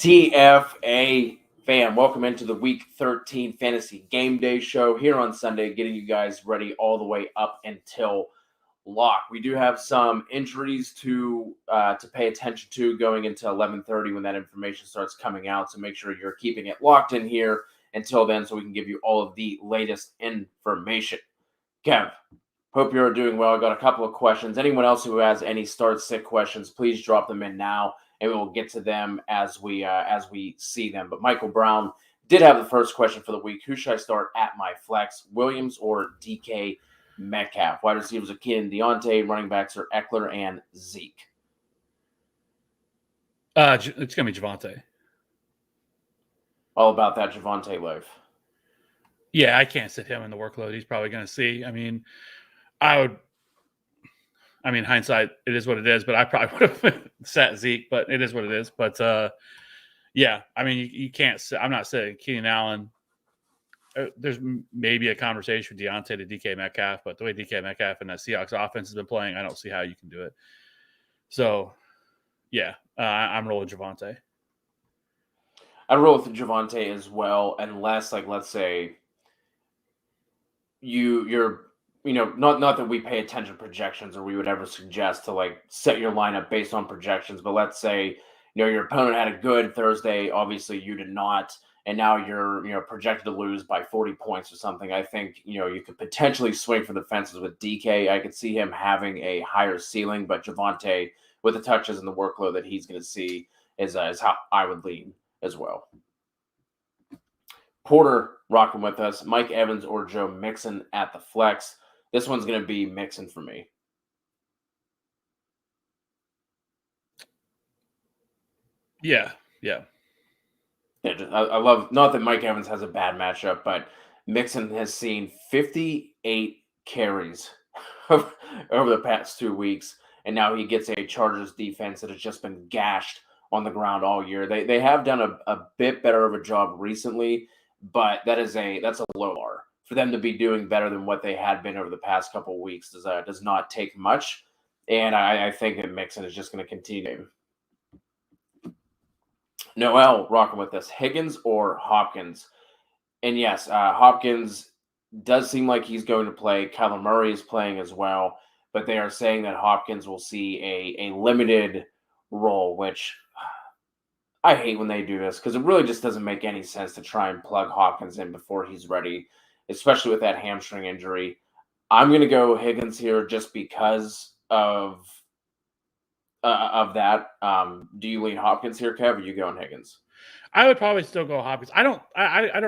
TFA fam, welcome into the Week 13 Fantasy Game Day show here on Sunday, getting you guys ready all the way up until lock. We do have some injuries to pay attention to going into 11:30 when that information starts coming out, so make sure you're keeping it locked in here until then so we can give you all of the latest information. Kev, hope you're doing well. I got a couple of questions. Anyone else who has any start-sit questions, please drop them in now, and we will get to them as we see them. But Michael Brown did have the first question for the week. Who should I start at my flex, Williams or DK Metcalf? Wide receivers are Keenan, Deontay. Running backs are Eckler and Zeke. It's going to be Javonte. All about that Javonte life. Yeah, I can't sit him in the workload he's probably going to see. Hindsight, it is what it is, but I probably would have sat Zeke, but it is what it is. But, you can't – I'm not saying Keenan Allen. There's maybe a conversation with Deontay to DK Metcalf, but the way DK Metcalf and that Seahawks offense has been playing, I don't see how you can do it. So, I'm rolling Javonte. I'd roll with Javonte as well, unless, let's say you're – not that we pay attention to projections or we would ever suggest to set your lineup based on projections, but let's say, your opponent had a good Thursday. Obviously you did not. And now you're projected to lose by 40 points or something. I think, you could potentially swing for the fences with DK. I could see him having a higher ceiling, but Javonte with the touches and the workload that he's going to see is how I would lean as well. Porter rocking with us. Mike Evans or Joe Mixon at the flex. This one's going to be Mixon for me. Yeah. I love, not that Mike Evans has a bad matchup, but Mixon has seen 58 carries over the past 2 weeks, and now he gets a Chargers defense that has just been gashed on the ground all year. They have done a bit better of a job recently, but that's a low bar. For them to be doing better than what they had been over the past couple of weeks does not take much. And I think that Mixon is just going to continue. Noel rocking with us. Higgins or Hopkins? And yes, Hopkins does seem like he's going to play. Kyler Murray is playing as well. But they are saying that Hopkins will see a limited role, which I hate when they do this because it really just doesn't make any sense to try and plug Hopkins in before he's ready, especially with that hamstring injury. I'm going to go Higgins here just because of that. Do you lean Hopkins here, Kev, or are you going Higgins? I would probably still go Hopkins. I don't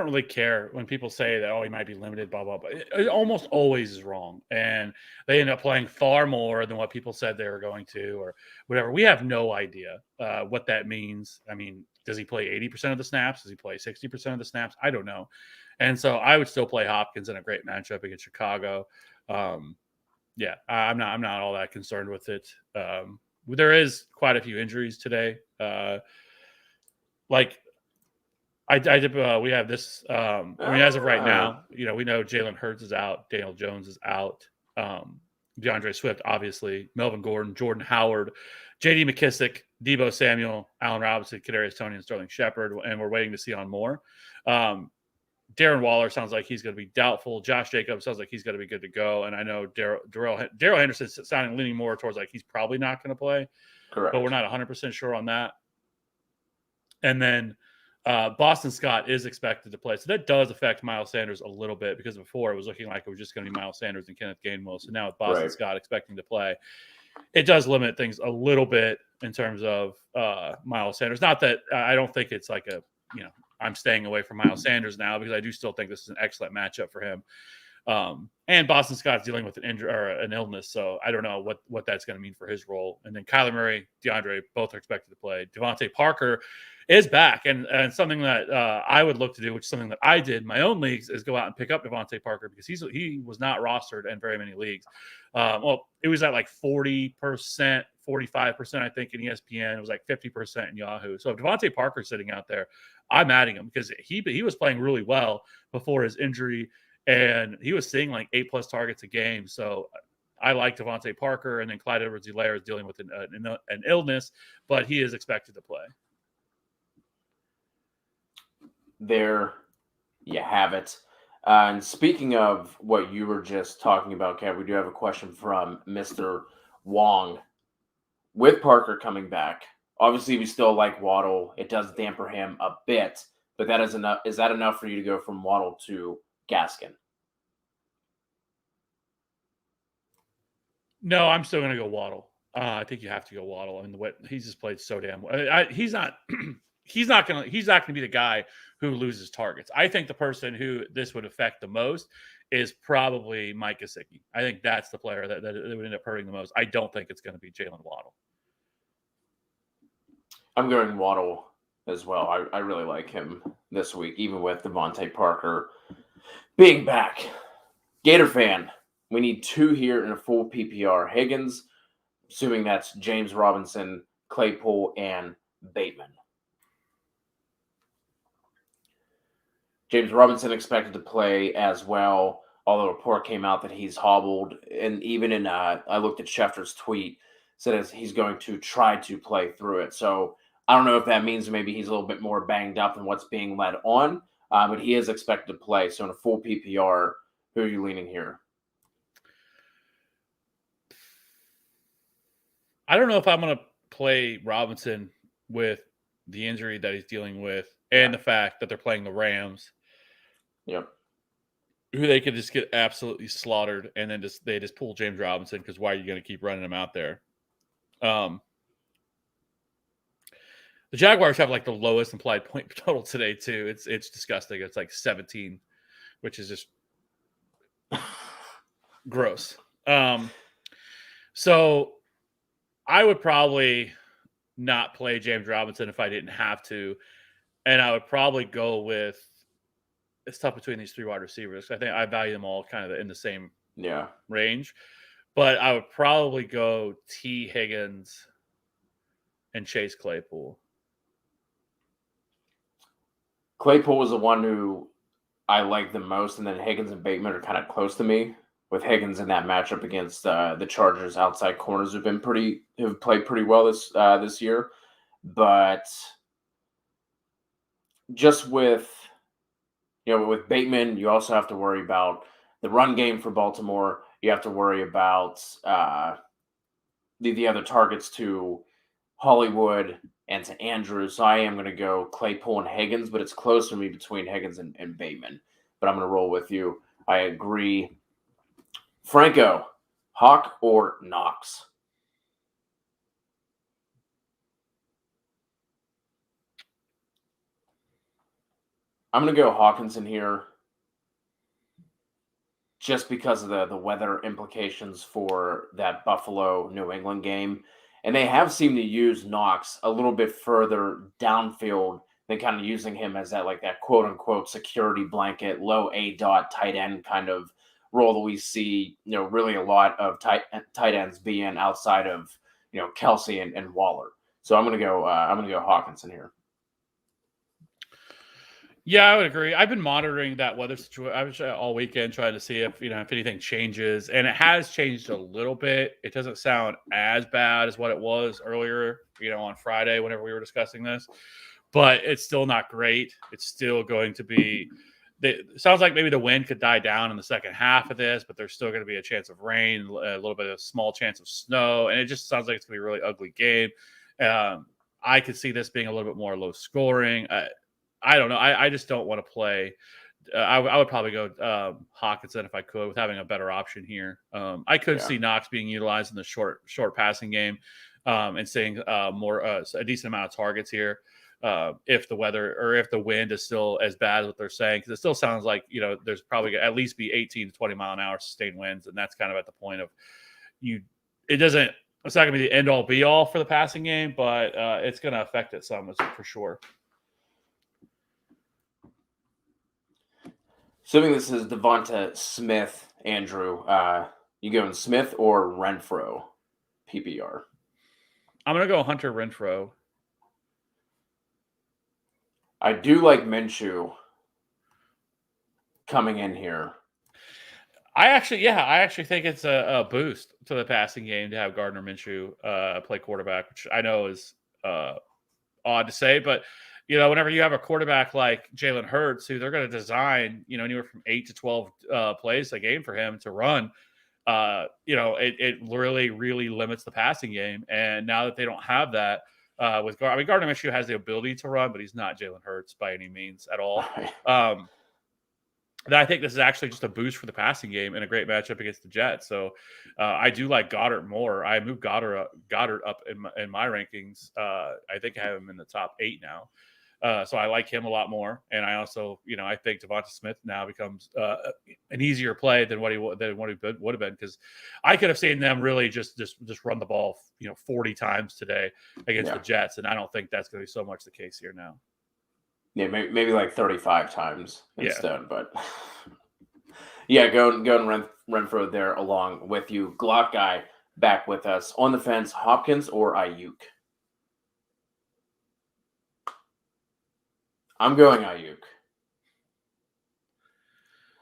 really care when people say that, he might be limited, blah, blah, blah. It almost always is wrong. And they end up playing far more than what people said they were going to or whatever. We have no idea what that means. I mean, does he play 80% of the snaps? Does he play 60% of the snaps? I don't know. And so I would still play Hopkins in a great matchup against Chicago. I'm not all that concerned with it. There is quite a few injuries today. We have this. As of right now, we know Jalen Hurts is out, Daniel Jones is out, DeAndre Swift, obviously, Melvin Gordon, Jordan Howard, J.D. McKissick, Deebo Samuel, Allen Robinson, Kadarius Toney, and Sterling Shepard, and we're waiting to see on more. Darren Waller sounds like he's going to be doubtful. Josh Jacobs sounds like he's going to be good to go. And I know Darrell Henderson's leaning more towards he's probably not going to play. Correct. But we're not 100% sure on that. And then Boston Scott is expected to play. So that does affect Miles Sanders a little bit because before it was looking like it was just going to be Miles Sanders and Kenneth Gainwell. So now with Boston Scott expecting to play, it does limit things a little bit in terms of Miles Sanders. Not that I don't think it's I'm staying away from Miles Sanders now because I do still think this is an excellent matchup for him. And Boston Scott's dealing with an injury or an illness, so I don't know what that's going to mean for his role. And then Kyler Murray, DeAndre, both are expected to play. Devontae Parker is back, and something that I would look to do, which is something that I did in my own leagues, is go out and pick up Devontae Parker because he was not rostered in very many leagues. It was at 40%, 45%, I think, in ESPN. It was 50% in Yahoo. So if Devontae Parker's sitting out there, I'm adding him because he was playing really well before his injury, and he was seeing 8+ targets a game. So I like Devontae Parker, and then Clyde Edwards-Helaire is dealing with an illness, but he is expected to play. there you have it. And speaking of what you were just talking about, Kev, we do have a question from Mr. Wong. With Parker coming back, obviously we still like Waddle. It does damper him a bit, but that is enough. Is that enough for you to go from Waddle to Gaskin? No, I'm still going to go Waddle. I think you have to go Waddle. I mean, he's just played so damn well. He's not. He's not going to be the guy who loses targets. I think the person who this would affect the most is probably Mike Gesicki. I think that's the player that would end up hurting the most. I don't think it's going to be Jalen Waddle. I'm going Waddle as well. I really like him this week, even with Devontae Parker being back. Gator fan, we need 2 here in a full PPR. Higgins, assuming that's James Robinson, Claypool, and Bateman. James Robinson expected to play as well, although a report came out that he's hobbled. And even in, I looked at Schefter's tweet, said he's going to try to play through it. So I don't know if that means maybe he's a little bit more banged up than what's being led on, but he is expected to play. So in a full PPR, who are you leaning here? I don't know if I'm going to play Robinson with the injury that he's dealing with and the fact that they're playing the Rams. Yep. Who they could just get absolutely slaughtered, and then they just pull James Robinson because why are you going to keep running him out there? The Jaguars have like the lowest implied point total today too. It's disgusting. It's like 17, which is just gross. So I would probably not play James Robinson if I didn't have to, and I would probably go with. It's tough between these 3 wide receivers. I think I value them all kind of in the same range, but I would probably go T. Higgins and Chase Claypool. Claypool was the one who I like the most, and then Higgins and Bateman are kind of close to me. With Higgins in that matchup against the Chargers, outside corners have played pretty well this year, but just with Bateman, you also have to worry about the run game for Baltimore. You have to worry about the other targets to Hollywood and to Andrews. So I am going to go Claypool and Higgins, but it's close to me between Higgins and Bateman. But I'm going to roll with you. I agree. Franco, Hawk or Knox? I'm going to go Hawkinson here just because of the weather implications for that Buffalo-New England game. And they have seemed to use Knox a little bit further downfield than kind of using him as that quote-unquote security blanket, low A-dot tight end kind of role that we see, really a lot of tight ends being outside of, Kelsey and Waller. So I'm going to go Hawkinson here. Yeah, I would agree. I've been monitoring that weather situation. I was all weekend trying to see if anything changes, and it has changed a little bit. It doesn't sound as bad as what it was earlier, on Friday whenever we were discussing this, but it's still not great. It's still going to be. It sounds like maybe the wind could die down in the second half of this, but there's still going to be a chance of rain, a little bit of small chance of snow, and it just sounds like it's going to be a really ugly game. I could see this being a little bit more low scoring. I don't know. I just don't want to play. I would probably go Hawkinson if I could, with having a better option here. I could see Knox being utilized in the short passing game and seeing a decent amount of targets here if the weather or if the wind is still as bad as what they're saying, because it still sounds like there's probably at least be 18 to 20 mile an hour sustained winds, and that's kind of at the point of it's not going to be the end all be all for the passing game, but it's going to affect it some for sure. Assuming this is Devonta Smith, Andrew, you going Smith or Renfro, PPR? I'm going to go Hunter Renfro. I do like Minshew coming in here. I actually think it's a boost to the passing game to have Gardner Minshew play quarterback, which I know is odd to say, but whenever you have a quarterback like Jalen Hurts, who they're going to design, anywhere from 8 to 12 plays a game for him to run, it really, really limits the passing game. And now that they don't have that with Gardner Minshew has the ability to run, but he's not Jalen Hurts by any means at all. I think this is actually just a boost for the passing game and a great matchup against the Jets. So I do like Goddard more. I moved Goddard up in my rankings. I think I have him in the top 8 now. So I like him a lot more. And I also, I think Devonta Smith now becomes an easier play than what he would have been, because I could have seen them really just run the ball, 40 times today against the Jets. And I don't think that's going to be so much the case here now. Yeah, maybe like 35 times instead, but going Renfro there along with you. Glock guy back with us on the fence. Hopkins or Ayuk? I'm going Ayuk.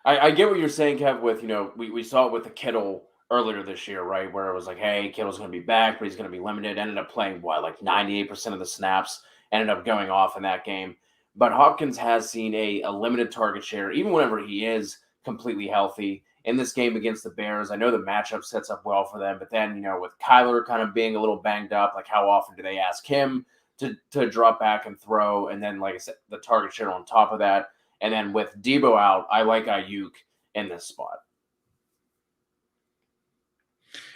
I get what you're saying, Kev, with, we saw it with the Kittle earlier this year, right? Where it was like, hey, Kittle's going to be back, but he's going to be limited. Ended up playing, like 98% of the snaps, ended up going off in that game. But Hopkins has seen a limited target share, even whenever he is completely healthy. In this game against the Bears, I know the matchup sets up well for them, but then, with Kyler kind of being a little banged up, like how often do they ask him to drop back and throw? And then, like I said, the target share on top of that. And then with Debo out, I like Ayuk in this spot.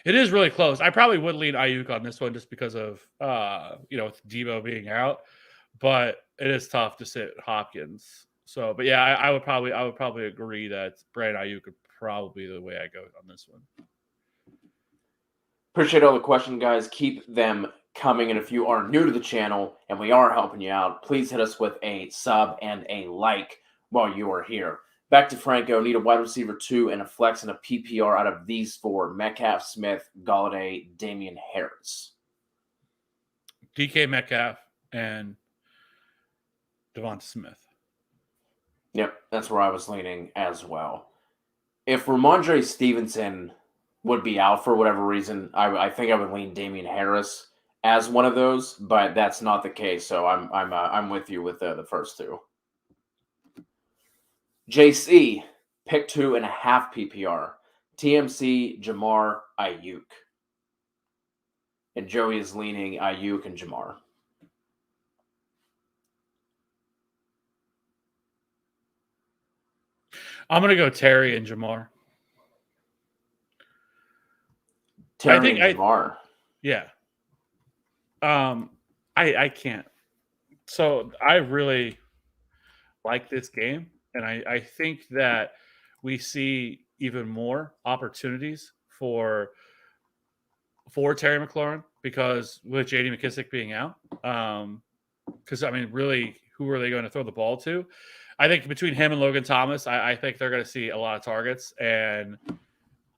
It is really close. I probably would lean Ayuk on this one just because of, with Debo being out. But it is tough to sit Hopkins. So, but yeah, I would probably agree that Brandon Ayuk could probably be the way I go on this one. Appreciate all the questions, guys. Keep them coming. And if you are new to the channel and we are helping you out, please hit us with a sub and a like while you are here. Back to Franco. Need a wide receiver 2 and a flex and a PPR out of these 4: Metcalf, Smith, Golladay, Damian Harris. DK Metcalf and Devonta Smith. Yep, that's where I was leaning as well. If Ramondre Stevenson would be out for whatever reason, I think I would lean Damian Harris as one of those, but that's not the case. So I'm with you with the first 2. JC, pick 2.5 PPR. TMC, Jamar, Ayuk. And Joey is leaning Ayuk and Jamar. I'm going to go Terry and Jamar. Terry and Jamar. Yeah. I can't. So I really like this game. And I think that we see even more opportunities for Terry McLaurin, because with J.D. McKissic being out, because, really, who are they going to throw the ball to? I think between him and Logan Thomas, I think they're going to see a lot of targets. And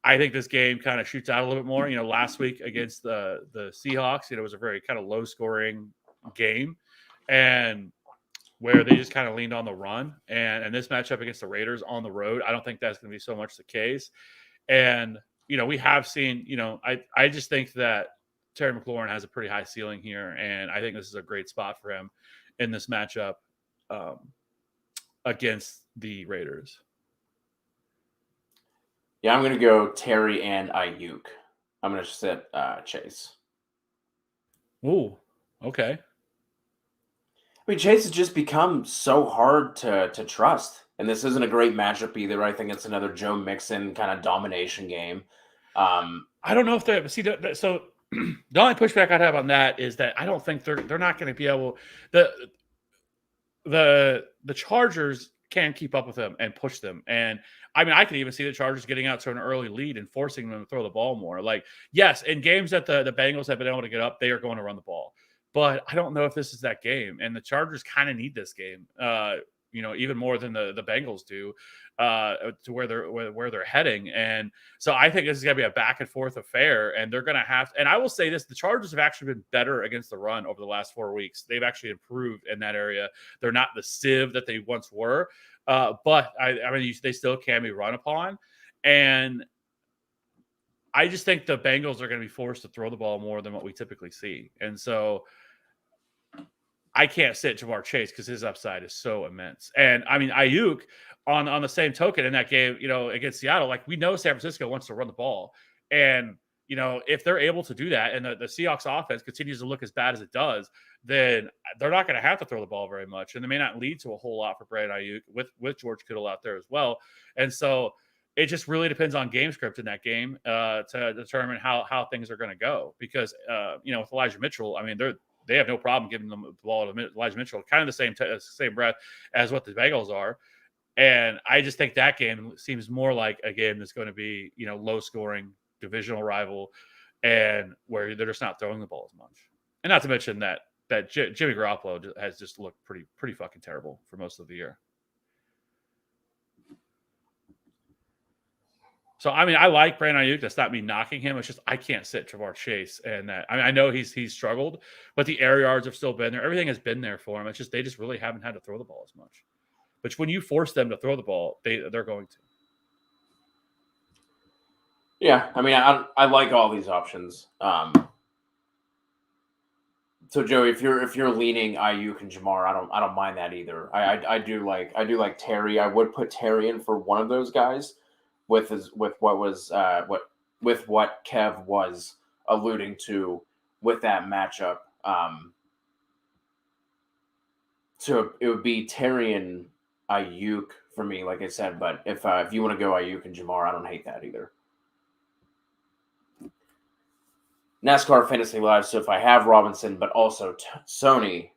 I think this game kind of shoots out a little bit more. Last week against the Seahawks, it was a very kind of low-scoring game, and where they just kind of leaned on the run. And this matchup against the Raiders on the road, I don't think that's going to be so much the case. And, we have seen, I just think that Terry McLaurin has a pretty high ceiling here, and I think this is a great spot for him in this matchup against the Raiders. Yeah, I'm going to go Terry and Ayuk. I'm going to sit Chase. Ooh, okay. Chase has just become so hard to trust. And this isn't a great matchup either. I think it's another Joe Mixon kind of domination game. I don't know if they see. So the only pushback I'd have on that is that I don't think they're not going to be able. The Chargers can keep up with them and push them. And I can even see the Chargers getting out to an early lead and forcing them to throw the ball more. Like, yes, in games that the Bengals have been able to get up, they are going to run the ball. But I don't know if this is that game. And the Chargers kind of need this game, even more than the Bengals do, to where they're heading. And so I think this is going to be a back and forth affair. And they're going to have – and I will say this, the Chargers have actually been better against the run over the last 4 weeks. They've actually improved in that area. They're not the sieve that they once were. But, they still can be run upon. And I just think the Bengals are going to be forced to throw the ball more than what we typically see. And so I can't sit Jamar Chase because his upside is so immense. And I mean, Ayuk on the same token in that game, against Seattle, like we know San Francisco wants to run the ball. And, if they're able to do that and the Seahawks offense continues to look as bad as it does, then they're not going to have to throw the ball very much. And they may not lead to a whole lot for Brandon Ayuk with George Kittle out there as well. And so it just really depends on game script in that game to determine how things are going to go. Because, with Elijah Mitchell, I mean, they have no problem giving them the ball to Elijah Mitchell, kind of the same breath as what the Bengals are. And I just think that game seems more like a game that's going to be, low scoring, divisional rival, and where they're just not throwing the ball as much. And not to mention that Jimmy Garoppolo has just looked pretty fucking terrible for most of the year. So, I mean, I like Brandon Ayuk. That's not me knocking him. It's just I can't sit Jamar Chase. And I know he's struggled, but the air yards have still been there. Everything has been there for him. It's just they just really haven't had to throw the ball as much. But when you force them to throw the ball, they're going to. Yeah, I mean, I like all these options. So Joey, if you're leaning Ayuk and Jamar, I don't mind that either. I do like Terry. I would put Terry in for one of those guys with what Kev was alluding to with that matchup. So it would be Terry and Ayuk for me, like I said. But if you want to go Ayuk and Jamar, I don't hate that either. NASCAR Fantasy Live. So if I have Robinson, but also Sony,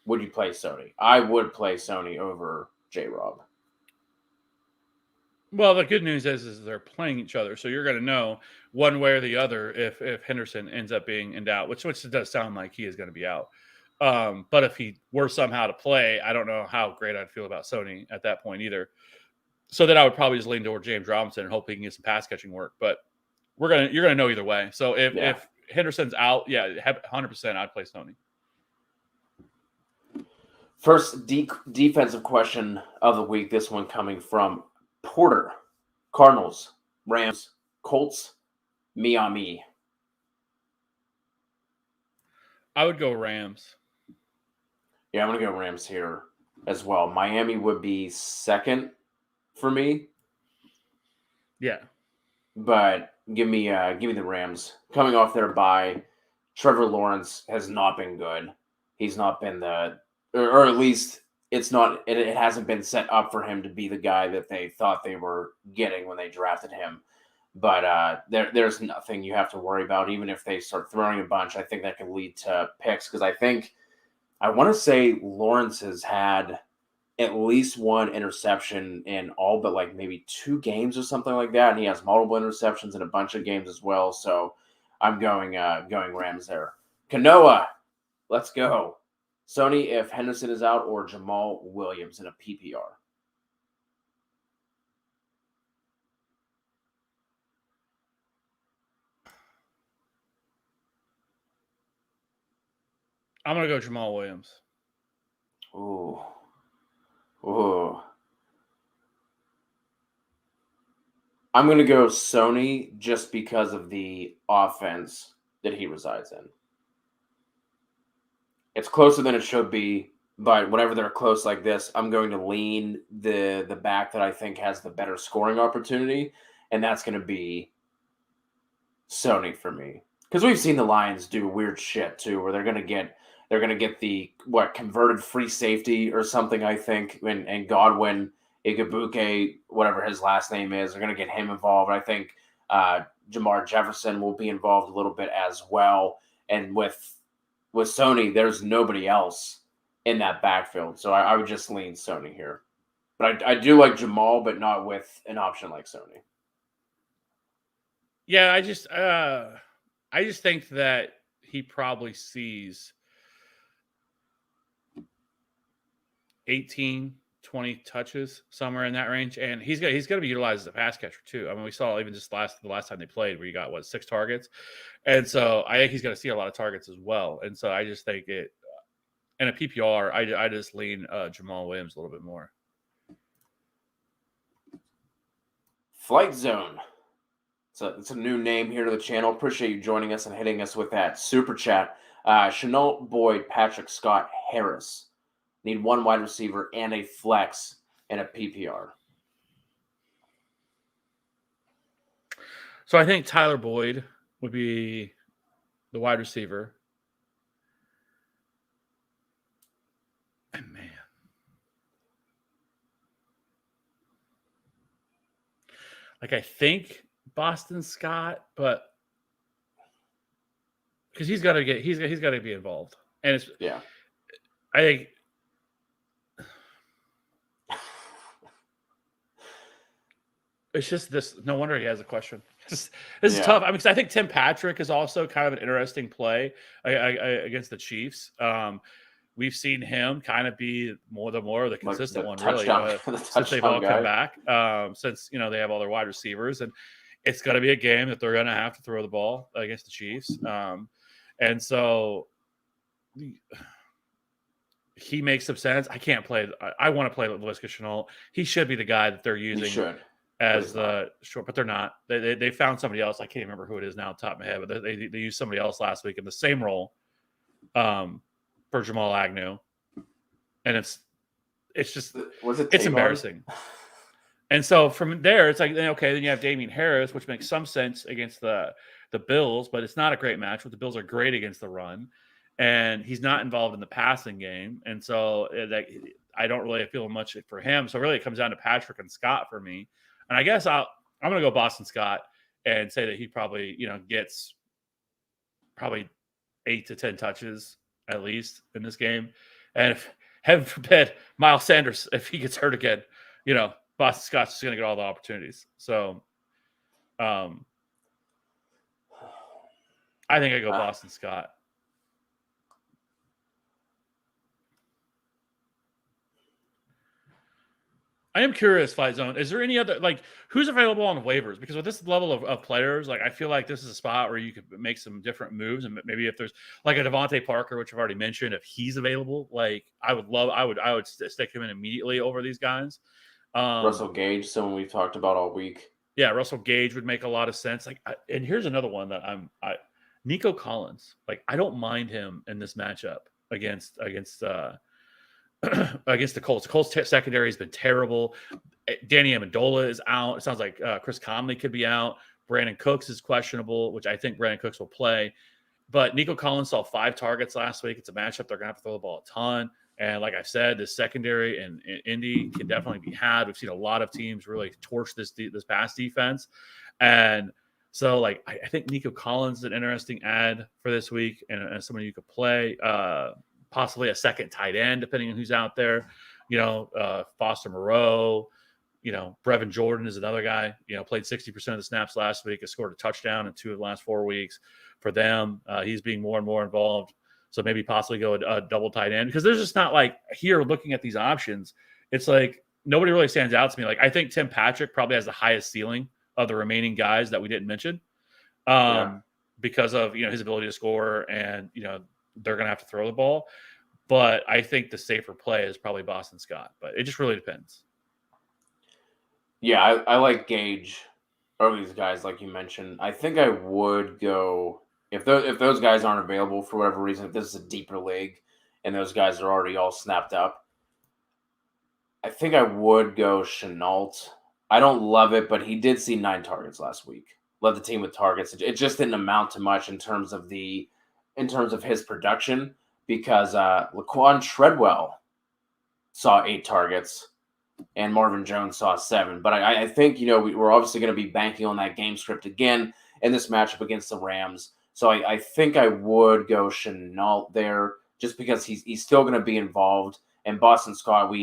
would you play Sony? I would play Sony over J-Rob. Well, the good news is they're playing each other, so you're going to know one way or the other if Henderson ends up being in doubt, which it does sound like he is going to be out. But if he were somehow to play, I don't know how great I'd feel about Sony at that point either. So then I would probably just lean toward James Robinson and hope he can get some pass catching work. But you're gonna know either way. So if Henderson's out, 100% I'd play Sony. First defensive question of the week. This one coming from Porter. Cardinals, Rams, Colts, Miami. I would go Rams. Yeah, I'm gonna go Rams here as well. Miami would be second for me. Yeah. But give me the Rams. Coming off their bye, Trevor Lawrence has not been good. He's not been or at least it hasn't been set up for him to be the guy that they thought they were getting when they drafted him. But there's nothing you have to worry about. Even if they start throwing a bunch, I think that can lead to picks. Because I want to say Lawrence has had at least one interception in all but like maybe 2 games or something like that. And he has multiple interceptions in a bunch of games as well. So I'm going Rams there. Kanoa, let's go. Sony if Henderson is out, or Jamal Williams in a PPR. I'm going to go Jamal Williams. Ooh. I'm going to go Sony just because of the offense that he resides in. It's closer than it should be, but whenever they're close like this, I'm going to lean the back that I think has the better scoring opportunity, and that's going to be Sony for me. Because we've seen the Lions do weird shit too, where they're going to get the converted free safety or something, I think, and Godwin, Igabuke, whatever his last name is, they're going to get him involved. I think Jamar Jefferson will be involved a little bit as well. And with Sony, there's nobody else in that backfield. So I would just lean Sony here. But I do like Jamal, but not with an option like Sony. Yeah, I just think that he probably sees 18, 20 touches, somewhere in that range. And he's going to be utilized as a pass catcher too. I mean, we saw even just the last time they played where he got 6 targets. And so I think he's going to see a lot of targets as well. And so I just think in a PPR, I just lean Jamal Williams a little bit more. Flight Zone. It's a new name here to the channel. Appreciate you joining us and hitting us with that super chat. Chenault Boyd, Patrick Scott, Harris. Need one wide receiver and a flex and a PPR. So I think Tyler Boyd would be the wide receiver. And man, like I think Boston Scott, but because he's got to be involved, and it's I think it's just this. No wonder he has a question. This is tough. I mean, because I think Tim Patrick is also kind of an interesting play against the Chiefs. We've seen him kind of be more of the consistent one, really, since they've all come back. Since they have all their wide receivers, and it's going to be a game that they're going to have to throw the ball against the Chiefs. And so he makes some sense. I can't play. I want to play Laviska Shenault. He should be the guy that they're using as the short, but they're not. They found somebody else. I can't remember who it is now, off the top of my head, but they used somebody else last week in the same role for Jamal Agnew, and it's just it's embarrassing. And so from there, it's like, okay, then you have Damian Harris, which makes some sense against the Bills, but it's not a great matchup. The Bills are great against the run, and he's not involved in the passing game. And so I don't really feel much for him. So really it comes down to Patrick and Scott for me. And I guess I'm going to go Boston Scott and say that he probably, gets probably 8 to 10 touches at least in this game. And if, heaven forbid, Miles Sanders, if he gets hurt again, Boston Scott's just going to get all the opportunities. So I think I go Boston Scott. I am curious, Fight Zone. Is there any other, who's available on waivers? Because with this level of players, I feel like this is a spot where you could make some different moves. And maybe if there's a Devontae Parker, which I've already mentioned, if he's available, I would stick him in immediately over these guys. Russell Gage, someone we've talked about all week. Yeah, Russell Gage would make a lot of sense. And here's another one that Nico Collins. I don't mind him in this matchup against the Colts. The Colts secondary has been terrible. Danny Amendola is out. It sounds like Chris Conley could be out. Brandon Cooks is questionable, which I think Brandon Cooks will play. But Nico Collins saw 5 targets last week. It's a matchup they're going to have to throw the ball a ton. And like I said, the secondary in Indy can definitely be had. We've seen a lot of teams really torch this pass defense. And so, I think Nico Collins is an interesting add for this week and somebody you could play. Possibly a second tight end, depending on who's out there. Foster Moreau. Brevin Jordan is another guy. Played 60% of the snaps last week. Has scored a touchdown in 2 of the last 4 weeks for them. He's being more and more involved. So maybe possibly go a double tight end, because there's just not here looking at these options. It's nobody really stands out to me. I think Tim Patrick probably has the highest ceiling of the remaining guys that we didn't mention, because of his ability to score, and they're going to have to throw the ball. But I think the safer play is probably Boston Scott. But it just really depends. Yeah, I like Gage over these guys, like you mentioned. I think I would go if those guys aren't available for whatever reason. If this is a deeper league and those guys are already all snapped up, I think I would go Shenault. I don't love it, but he did see 9 targets last week. Led the team with targets. It just didn't amount to much in terms of his production, because Laquan Treadwell saw 8 targets and Marvin Jones saw 7. But I think, we're obviously going to be banking on that game script again in this matchup against the Rams. So I think I would go Shenault there, just because he's still going to be involved. And Boston Scott,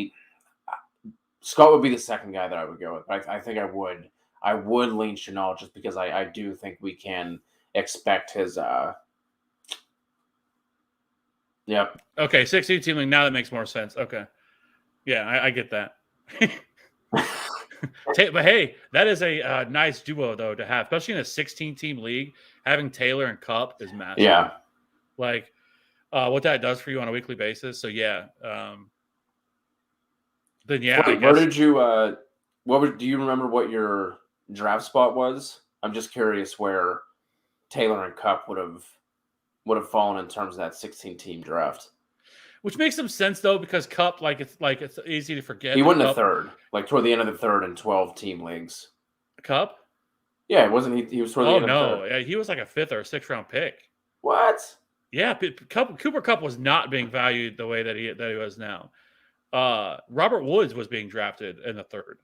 Scott would be the second guy that I would go with. I think I would lean Shenault, just because I do think we can expect his Yep. Okay, 16 team league. Now that makes more sense. Okay. Yeah, I get that. But hey, that is a nice duo though to have, especially in a 16-team league. Having Taylor and Kupp is massive. Yeah. What that does for you on a weekly basis. So yeah. Then yeah. Where did you? Do you remember what your draft spot was? I'm just curious where Taylor and Kupp would have fallen in terms of that 16-team draft. Which makes some sense though, because Cup, it's easy to forget. He went in the Cup, third, like toward the end of the third in 12-team leagues. Cup? Yeah, wasn't he? He was toward the end of the third. Yeah, he was like a 5th or 6th round pick. What? Yeah, Cooper Cup was not being valued the way that he was now. Robert Woods was being drafted in the 3rd.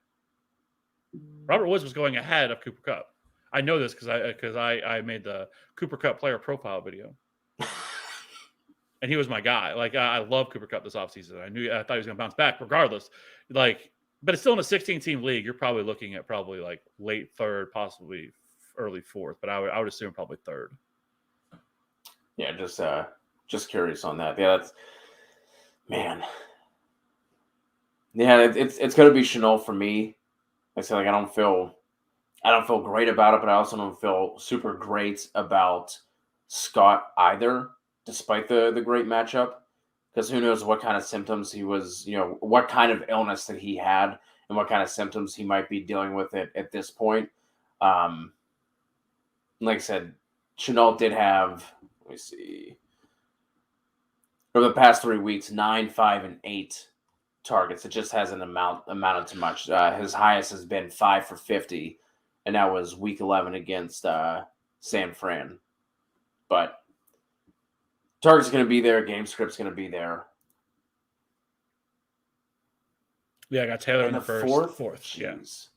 Robert Woods was going ahead of Cooper Cup. I know this because I made the Cooper Cup player profile video. And he was my guy. Like, I love Cooper Cup this offseason. I thought he was going to bounce back regardless. Like, but it's still in a 16-team league. You're probably looking at like late 3rd, possibly early 4th. But I would assume probably 3rd. Yeah, just curious on that. Yeah, that's man. Yeah, it's going to be Chanel for me. I say, like, I don't feel great about it, but I also don't feel super great about Scott either, despite the great matchup, because who knows what kind of symptoms he was, what kind of illness that he had and what kind of symptoms he might be dealing with at this point. Like I said, Chenault did have, let me see, over the past 3 weeks, 9, 5, and 8 targets. It just hasn't amounted to much. His highest has been 5 for 50, and that was week 11 against San Fran. But target's going to be there. Game script's going to be there. Yeah, I got Taylor in the first. Fourth. Jeez. Yeah. That's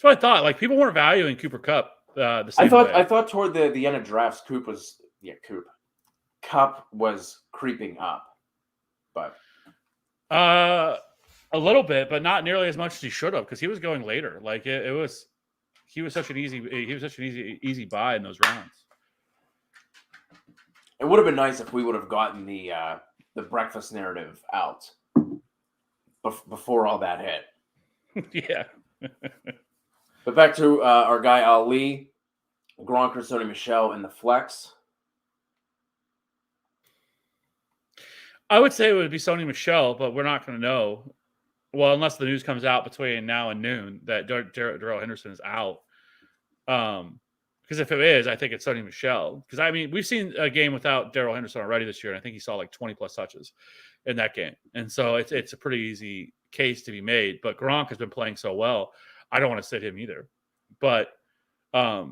what I thought. Like, people weren't valuing Cooper Cup the same way. I thought toward the end of drafts, Cup was creeping up. But a little bit, but not nearly as much as he should have, because he was going later. Like, he was such an easy buy in those rounds. It would have been nice if we would have gotten the breakfast narrative out before all that hit. Yeah. But back to our guy Ali, Gronk or Sony Michel in the flex. I would say it would be Sony Michel, but we're not going to know. Well, unless the news comes out between now and noon that Darrell Henderson is out. Because if it is, I think it's Sony Michel. Because, I mean, we've seen a game without Darrell Henderson already this year, and I think he saw like 20-plus touches in that game. And so it's a pretty easy case to be made. But Gronk has been playing so well, I don't want to sit him either. But if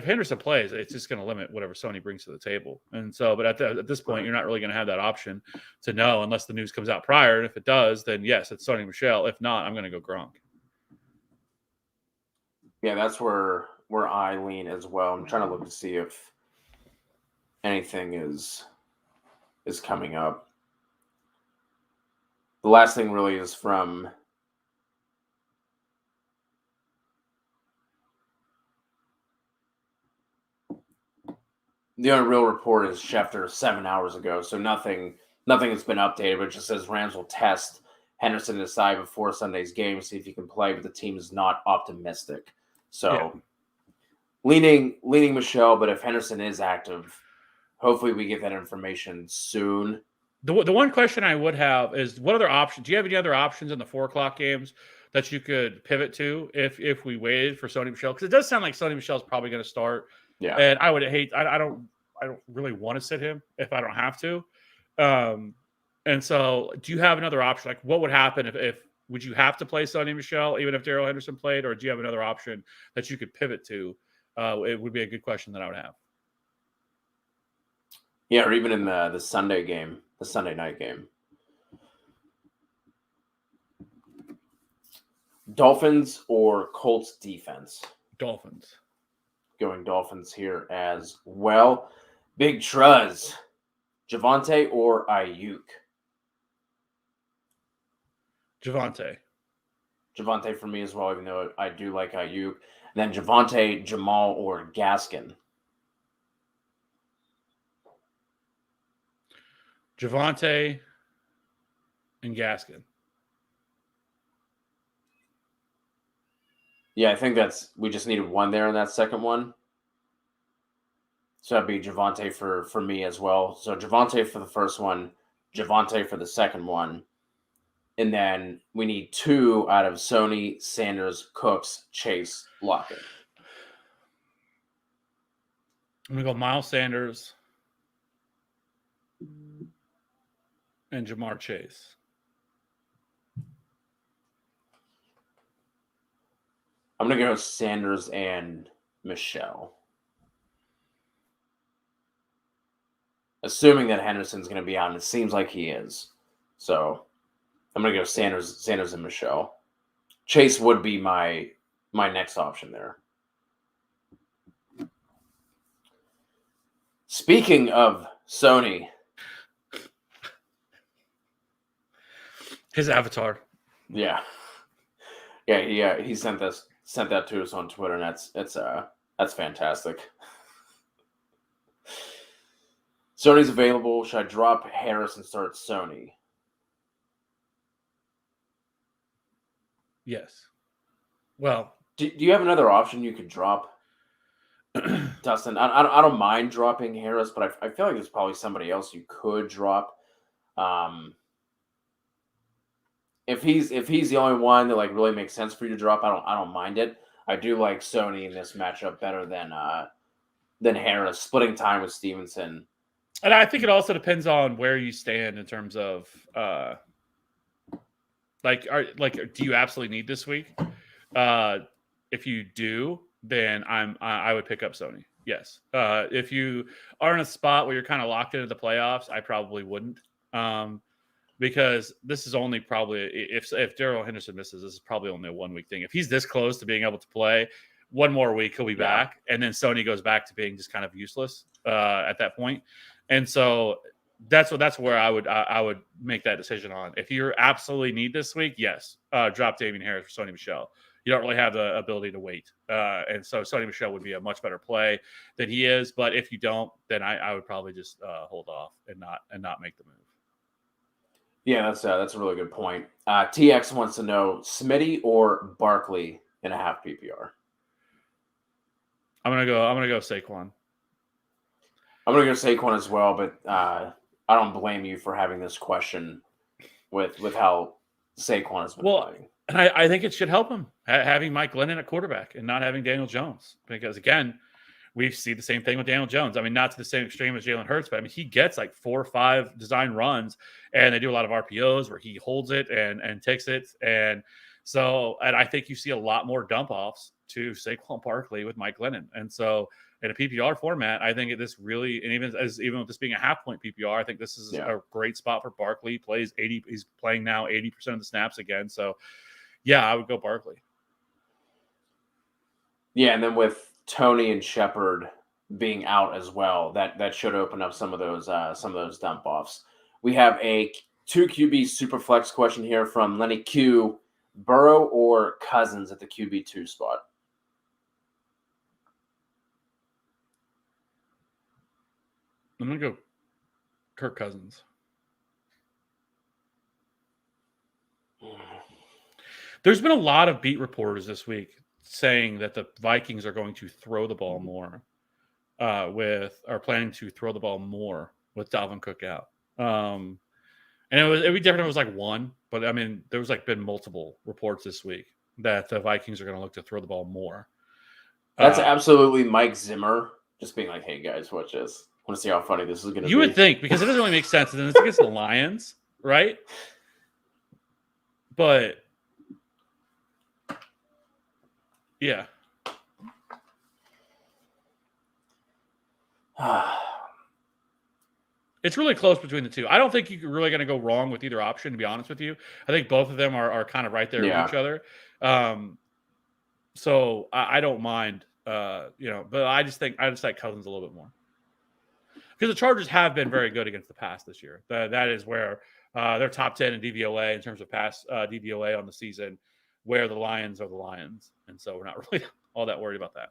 Henderson plays, it's just going to limit whatever Sony brings to the table. And so, but at this point, you're not really going to have that option to know unless the news comes out prior. And if it does, then yes, it's Sony Michel. If not, I'm going to go Gronk. Yeah, that's where I lean as well. I'm trying to look to see if anything is coming up. The last thing really is from the only real report is Schefter 7 hours ago, so nothing has been updated, but it just says Rams will test Henderson to decide before Sunday's game, see if he can play, but the team is not optimistic. So leaning Michelle, but if Henderson is active, hopefully we get that information soon. The one question I would have is, what other options? Do you have any other options in the 4:00 games that you could pivot to if we waited for Sony Michel? Because it does sound like Sony Michel is probably going to start. Yeah, and I would hate. I don't really want to sit him if I don't have to. And so, do you have another option? Like, what would happen if would you have to play Sony Michel even if Darrell Henderson played, or do you have another option that you could pivot to? It would be a good question that I would have. Yeah, or even in the Sunday game, the Sunday night game. Dolphins or Colts defense? Dolphins. Going Dolphins here as well. Big Truz, Javonte or Ayuk? Javonte for me as well, even though I do like Ayuk. And then Javonte, Jamal, or Gaskin? Javonte and Gaskin. Yeah, I think we just needed one there in that second one. So that'd be Javonte for me as well. So Javonte for the first one, Javonte for the second one. And then we need 2 out of Sony, Sanders, Cooks, Chase, Lockett. I'm going to go Miles Sanders and Jamar Chase. I'm going to go Sanders and Michelle. Assuming that Henderson's going to be on, it seems like he is. So I'm going to go Sanders and Michelle. Chase would be my next option there. Speaking of Sony, his avatar. Yeah, he sent that to us on Twitter, and that's fantastic. Sony's available. Should I drop Harris and start Sony? Yes. Well, do you have another option you could drop? Dustin, I don't mind dropping Harris, but I feel like there's probably somebody else you could drop. If he's the only one that like really makes sense for you to drop, I don't mind it. I do like Sony in this matchup better than Harris. Splitting time with Stevenson. And I think it also depends on where you stand in terms of do you absolutely need this week? If you do, then I would pick up Sony. Yes. If you are in a spot where you're kind of locked into the playoffs, I probably wouldn't. Because this is only probably if Darrell Henderson misses, this is probably only a 1 week thing. If he's this close to being able to play, one more week he'll be back, and then Sony goes back to being just kind of useless at that point. And so that's where I would make that decision on. If you absolutely need this week, yes, drop Damian Harris for Sony Michel. You don't really have the ability to wait, and so Sony Michel would be a much better play than he is. But if you don't, then I would probably just hold off and not make the move. Yeah, that's a really good point. TX wants to know Smitty or Barkley in a half PPR. I'm gonna go Saquon. I'm gonna go Saquon as well, but I don't blame you for having this question with how Saquon has been playing. And I think it should help him having Mike Glennon at quarterback and not having Daniel Jones, because again, we see the same thing with Daniel Jones. I mean, not to the same extreme as Jalen Hurts, but I mean, he gets like 4 or 5 design runs, and they do a lot of RPOs where he holds it and takes it. And I think you see a lot more dump offs to Saquon Barkley with Mike Glennon. And so in a PPR format, I think this really, and even with this being a half point PPR, I think this is a great spot for Barkley. He's playing now 80% of the snaps again. So yeah, I would go Barkley. Yeah, and then with Tony and Shepard being out as well, that should open up some of those dump offs. We have a 2 QB super flex question here from Lenny Q. Burrow or Cousins at the QB2 spot? I'm gonna go Kirk Cousins. There's been a lot of beat reporters this week saying that the Vikings are going to throw the ball more are planning to throw the ball more with Dalvin Cook out. And it'd be different if it was like one, but I mean, there was been multiple reports this week that the Vikings are going to look to throw the ball more. That's absolutely Mike Zimmer just being like, hey guys, watch this. I want to see how funny this is going to be. You would think, because it doesn't really make sense. And then it's against the Lions, right? But yeah. It's really close between the two. I don't think you're really going to go wrong with either option, to be honest with you. I think both of them are kind of right there with each other. So I don't mind, but I just like Cousins a little bit more. Because the Chargers have been very good against the pass this year. That is where they're top 10 in DVOA in terms of pass DVOA on the season, where the Lions are the Lions. And so we're not really all that worried about that.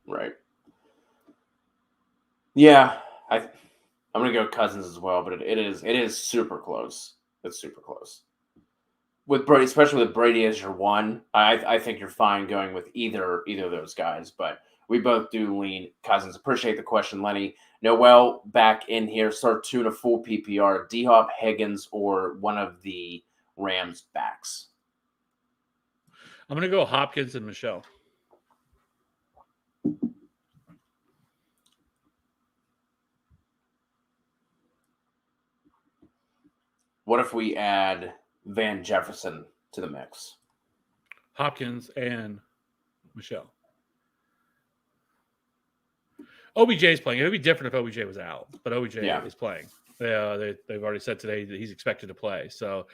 Right. Yeah, I'm going to go Cousins as well, but it is super close. It's super close. With Brady, especially with Brady as your one, I think you're fine going with either of those guys, but we both do lean Cousins. Appreciate the question, Lenny. Noel back in here. Start 2 in a full PPR. D-Hop, Higgins, or one of the Rams backs. I'm going to go Hopkins and Michelle. What if we add Van Jefferson to the mix? Hopkins and Michelle. OBJ's playing. It would be different if OBJ was out, but OBJ is playing. They've already said today that he's expected to play. So,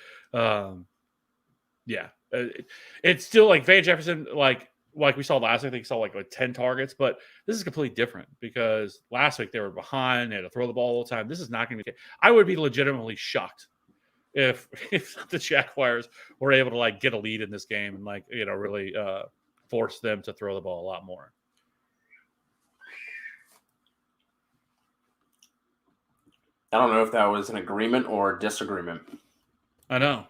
it's still like Van Jefferson, like we saw last week. I think he saw like 10 targets, but this is completely different because last week they were behind. They had to throw the ball all the time. This is not going to be. I would be legitimately shocked if the Jaguars were able to like get a lead in this game and like really force them to throw the ball a lot more. I don't know if that was an agreement or disagreement. I know.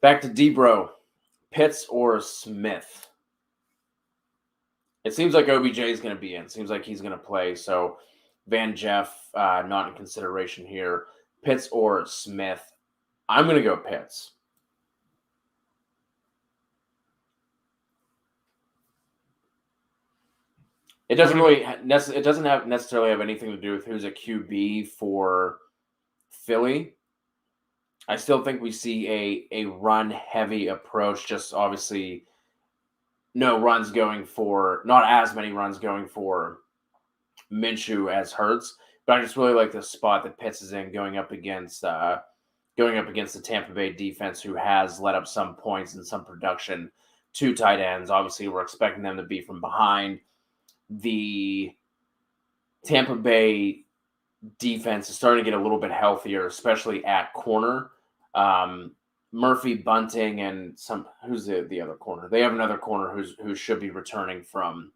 Back to Debro. Pitts or Smith? It seems like OBJ is going to be in. It seems like he's going to play. So Van Jeff, not in consideration here. Pitts or Smith? I'm going to go Pitts. It doesn't necessarily have anything to do with who's a QB for Philly. I still think we see a run-heavy approach, just obviously not as many runs going for Minshew as Hurts, but I just really like the spot that Pitts is in going up against the Tampa Bay defense, who has let up some points and some production to tight ends. Obviously, we're expecting them to be from behind. The Tampa Bay defense is starting to get a little bit healthier, especially at corner. Murphy, Bunting, and who's the other corner? They have another corner who should be returning from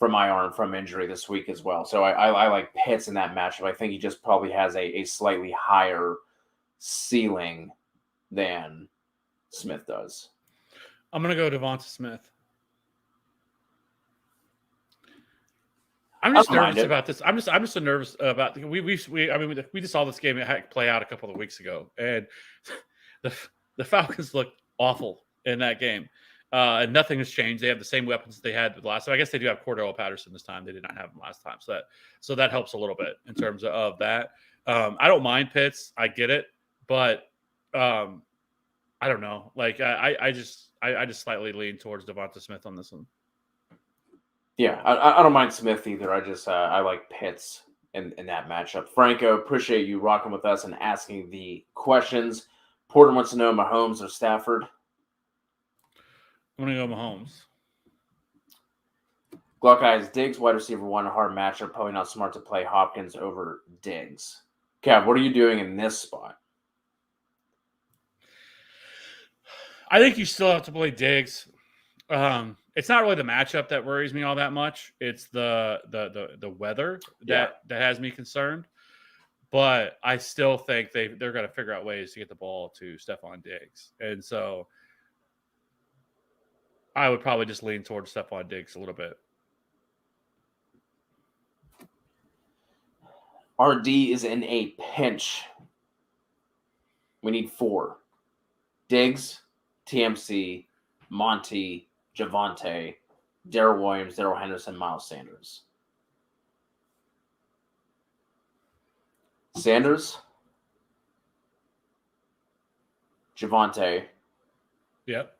IR and from injury this week as well. So I like Pitts in that matchup. I think he just probably has a slightly higher ceiling than Smith does. I'm gonna go Devonta Smith. I'm just nervous about this. I'm just so nervous about we just saw this game play out a couple of weeks ago, and the Falcons looked awful in that game. And nothing has changed. They have the same weapons they had the last time. I guess they do have Cordell Patterson this time. They did not have him last time, so that helps a little bit in terms of that. I don't mind Pitts. I get it, but I don't know. Like I just slightly lean towards Devonta Smith on this one. Yeah, I don't mind Smith either. I like Pitts in that matchup. Franco, appreciate you rocking with us and asking the questions. Porter wants to know Mahomes or Stafford. I'm going to go Mahomes. Gluck Eyes, Diggs, wide receiver one, a hard matchup. Probably not smart to play Hopkins over Diggs. Kev, what are you doing in this spot? I think you still have to play Diggs. It's not really the matchup that worries me all that much. It's the weather that has me concerned. But I still think they're going to figure out ways to get the ball to Stephon Diggs. And so I would probably just lean towards Stephon Diggs a little bit. RD is in a pinch. We need 4. Diggs, TMC, Monty, Javonte, Darrell Williams, Darrell Henderson, Miles Sanders. Sanders, Javonte. Yep.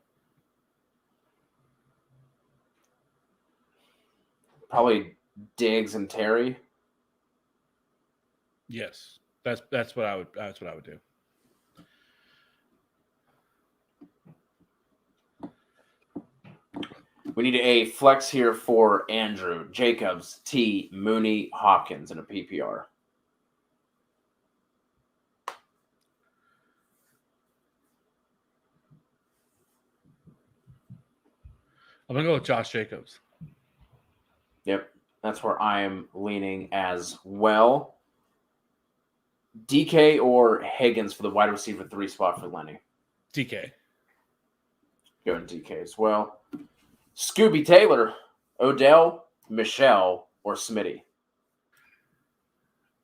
Probably Diggs and Terry. Yes, that's what I would do. We need a flex here for Andrew, Jacobs, T, Mooney, Hopkins in a PPR. I'm going to go with Josh Jacobs. Yep, that's where I am leaning as well. DK or Higgins for the wide receiver 3 spot for Lenny? DK. Going DK as well. Scooby Taylor, Odell, Michelle, or Smitty?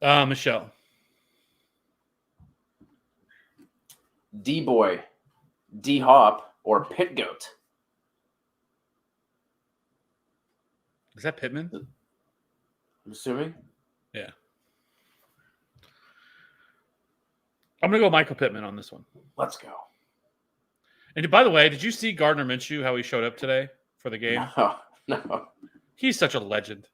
Michelle. D-Boy, D-Hop, or Pit Goat? Is that Pittman? I'm assuming. Yeah. I'm going to go Michael Pittman on this one. Let's go. And by the way, did you see Gardner Minshew, how he showed up today for the game? No. He's such a legend.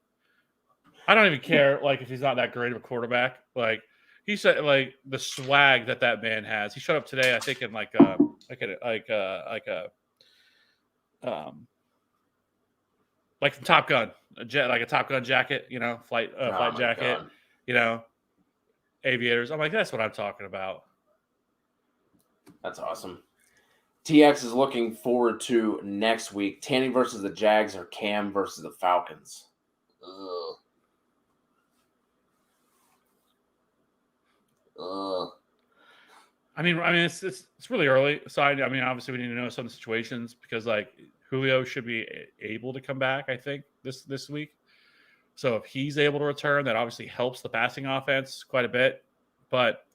I don't even care, like, if he's not that great of a quarterback. Like, he said, like, the swag that man has. He showed up today, I think, in like a Top Gun, like a Top Gun jacket, flight jacket, God. Aviators. I'm like, that's what I'm talking about. That's awesome. TX is looking forward to next week. Tanny versus the Jags or Cam versus the Falcons. I mean, it's really early. So I mean, obviously we need to know some situations because like Julio should be able to come back. I think this week. So if he's able to return, that obviously helps the passing offense quite a bit. But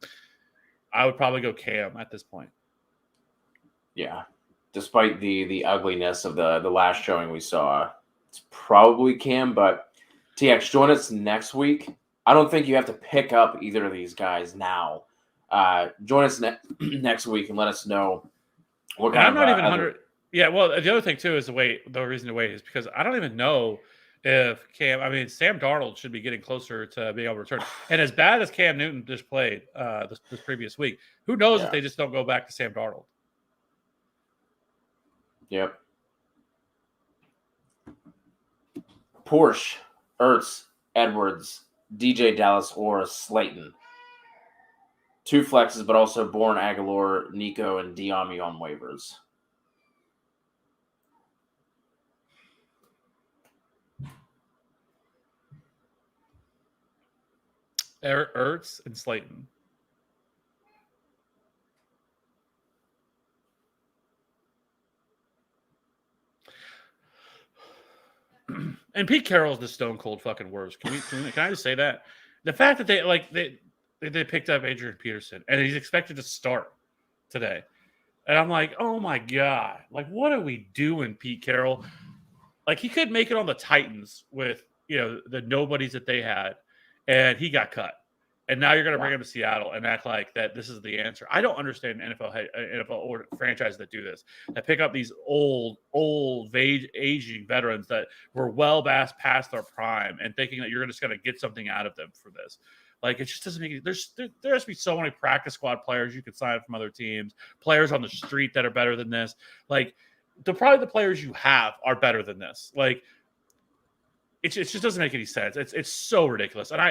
I would probably go Cam at this point. Yeah, despite the ugliness of the last showing we saw, it's probably Cam. But TX, join us next week. I don't think you have to pick up either of these guys now. Join us next week and let us know what kind I'm not even 100. Yeah, well, the other thing too is the reason to wait is because I don't even know if Cam. I mean, Sam Darnold should be getting closer to being able to return. And as bad as Cam Newton just played this previous week, who knows if they just don't go back to Sam Darnold? Yep. Porsche, Ertz, Edwards, DJ Dallas, or Slayton. 2 flexes, but also Bourne, Aguilar, Nico, and Diami on waivers. Ertz and Slayton. And Pete Carroll's the stone cold fucking worst. Can I just say that? The fact that they picked up Adrian Peterson and he's expected to start today. And I'm like, oh my God. Like, what are we doing, Pete Carroll? Like, he could make it on the Titans with, the nobodies that they had, and he got cut. And now you're going to bring him to Seattle and act like that this is the answer. I don't understand NFL or franchises that do this, that pick up these old aging veterans that were well past their prime and thinking that you're just going to get something out of them for this. Like, it just doesn't make it. There has to be so many practice squad players you could sign from other teams, players on the street that are better than this. Like, probably the players you have are better than this. Like, it just doesn't make any sense. It's so ridiculous. And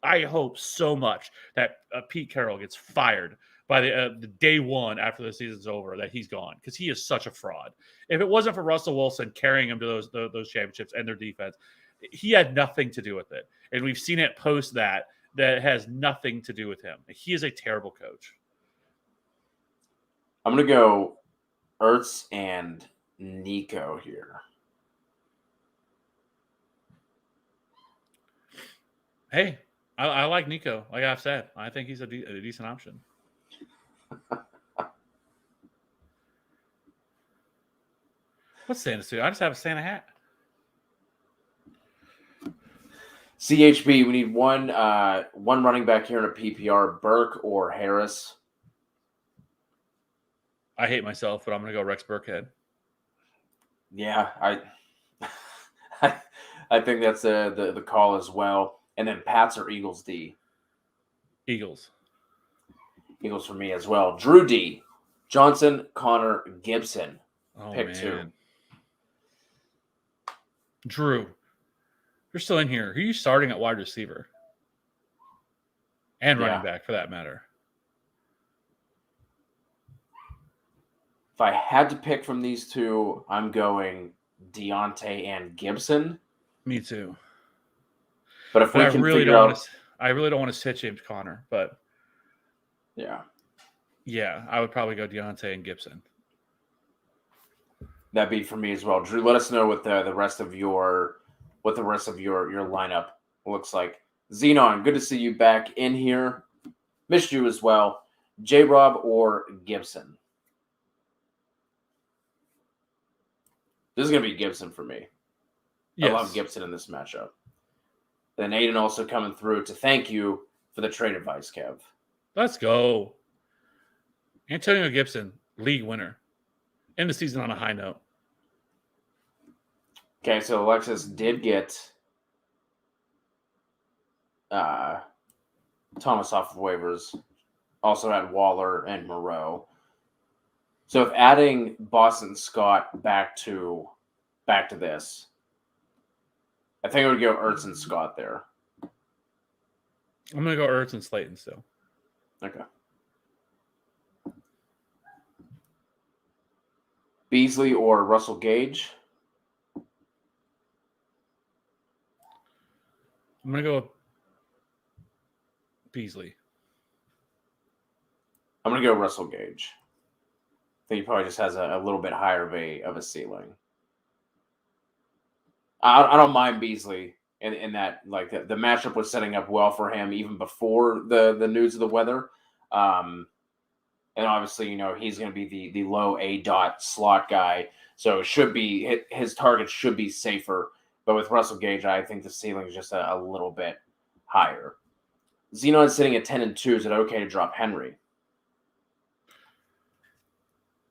I hope so much that Pete Carroll gets fired by the day one after the season's over, that he's gone, because he is such a fraud. If it wasn't for Russell Wilson carrying him to those championships and their defense, he had nothing to do with it. And we've seen it post that has nothing to do with him. He is a terrible coach. I'm going to go Ertz and Nico here. Hey, I like Nico. Like I've said, I think he's a decent option. What's Santa suit? I just have a Santa hat. CHB, we need one running back here in a PPR, Burke or Harris. I hate myself, but I'm going to go Rex Burkhead. Yeah, I think that's the call as well. And then Pats or Eagles D? Eagles. Eagles for me as well. Drew D. Johnson, Connor, Gibson. Pick man. 2. Drew, you're still in here. Who are you starting at wide receiver? And running back, for that matter. If I had to pick from these two, I'm going Deontay and Gibson. Me too. But if we can figure out... I really don't want to sit James Conner, but... Yeah, I would probably go Deontay and Gibson. That'd be for me as well. Drew, let us know what the rest of your lineup looks like. Xenon, good to see you back in here. Missed you as well. J-Rob or Gibson? This is going to be Gibson for me. Yes. I love Gibson in this matchup. Then Aiden also coming through to thank you for the trade advice, Kev. Let's go. Antonio Gibson, league winner. End the season on a high note. Okay, so Alexis did get Thomas off of waivers. Also had Waller and Moreau. So if adding Boston Scott back to this, I think I would go Ertz and Scott there. I'm going to go Ertz and Slayton still. Okay. Beasley or Russell Gage? I'm going to go with Beasley. I'm going to go Russell Gage. I think he probably just has a little bit higher of a ceiling. I don't mind Beasley in that, like, the matchup was setting up well for him even before the news of the weather. And obviously, he's going to be the low A dot slot guy. So it should be, his targets should be safer. But with Russell Gage, I think the ceiling is just a little bit higher. Zenon's sitting at 10-2. Is it okay to drop Henry?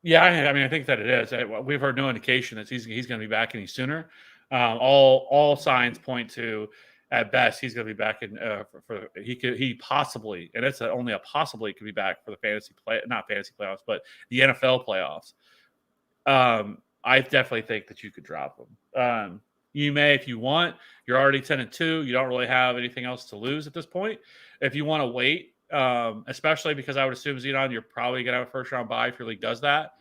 Yeah, I think that it is. We've heard no indication that he's going to be back any sooner. All signs point to, at best, he's going to be back in. He possibly, and it's only a possibly, could be back for the not fantasy playoffs, but the NFL playoffs. I definitely think that you could drop him. You may, if you want. You're already 10-2. You don't really have anything else to lose at this point. If you want to wait, especially because I would assume Zenon, you're probably going to have a first round bye if your league does that.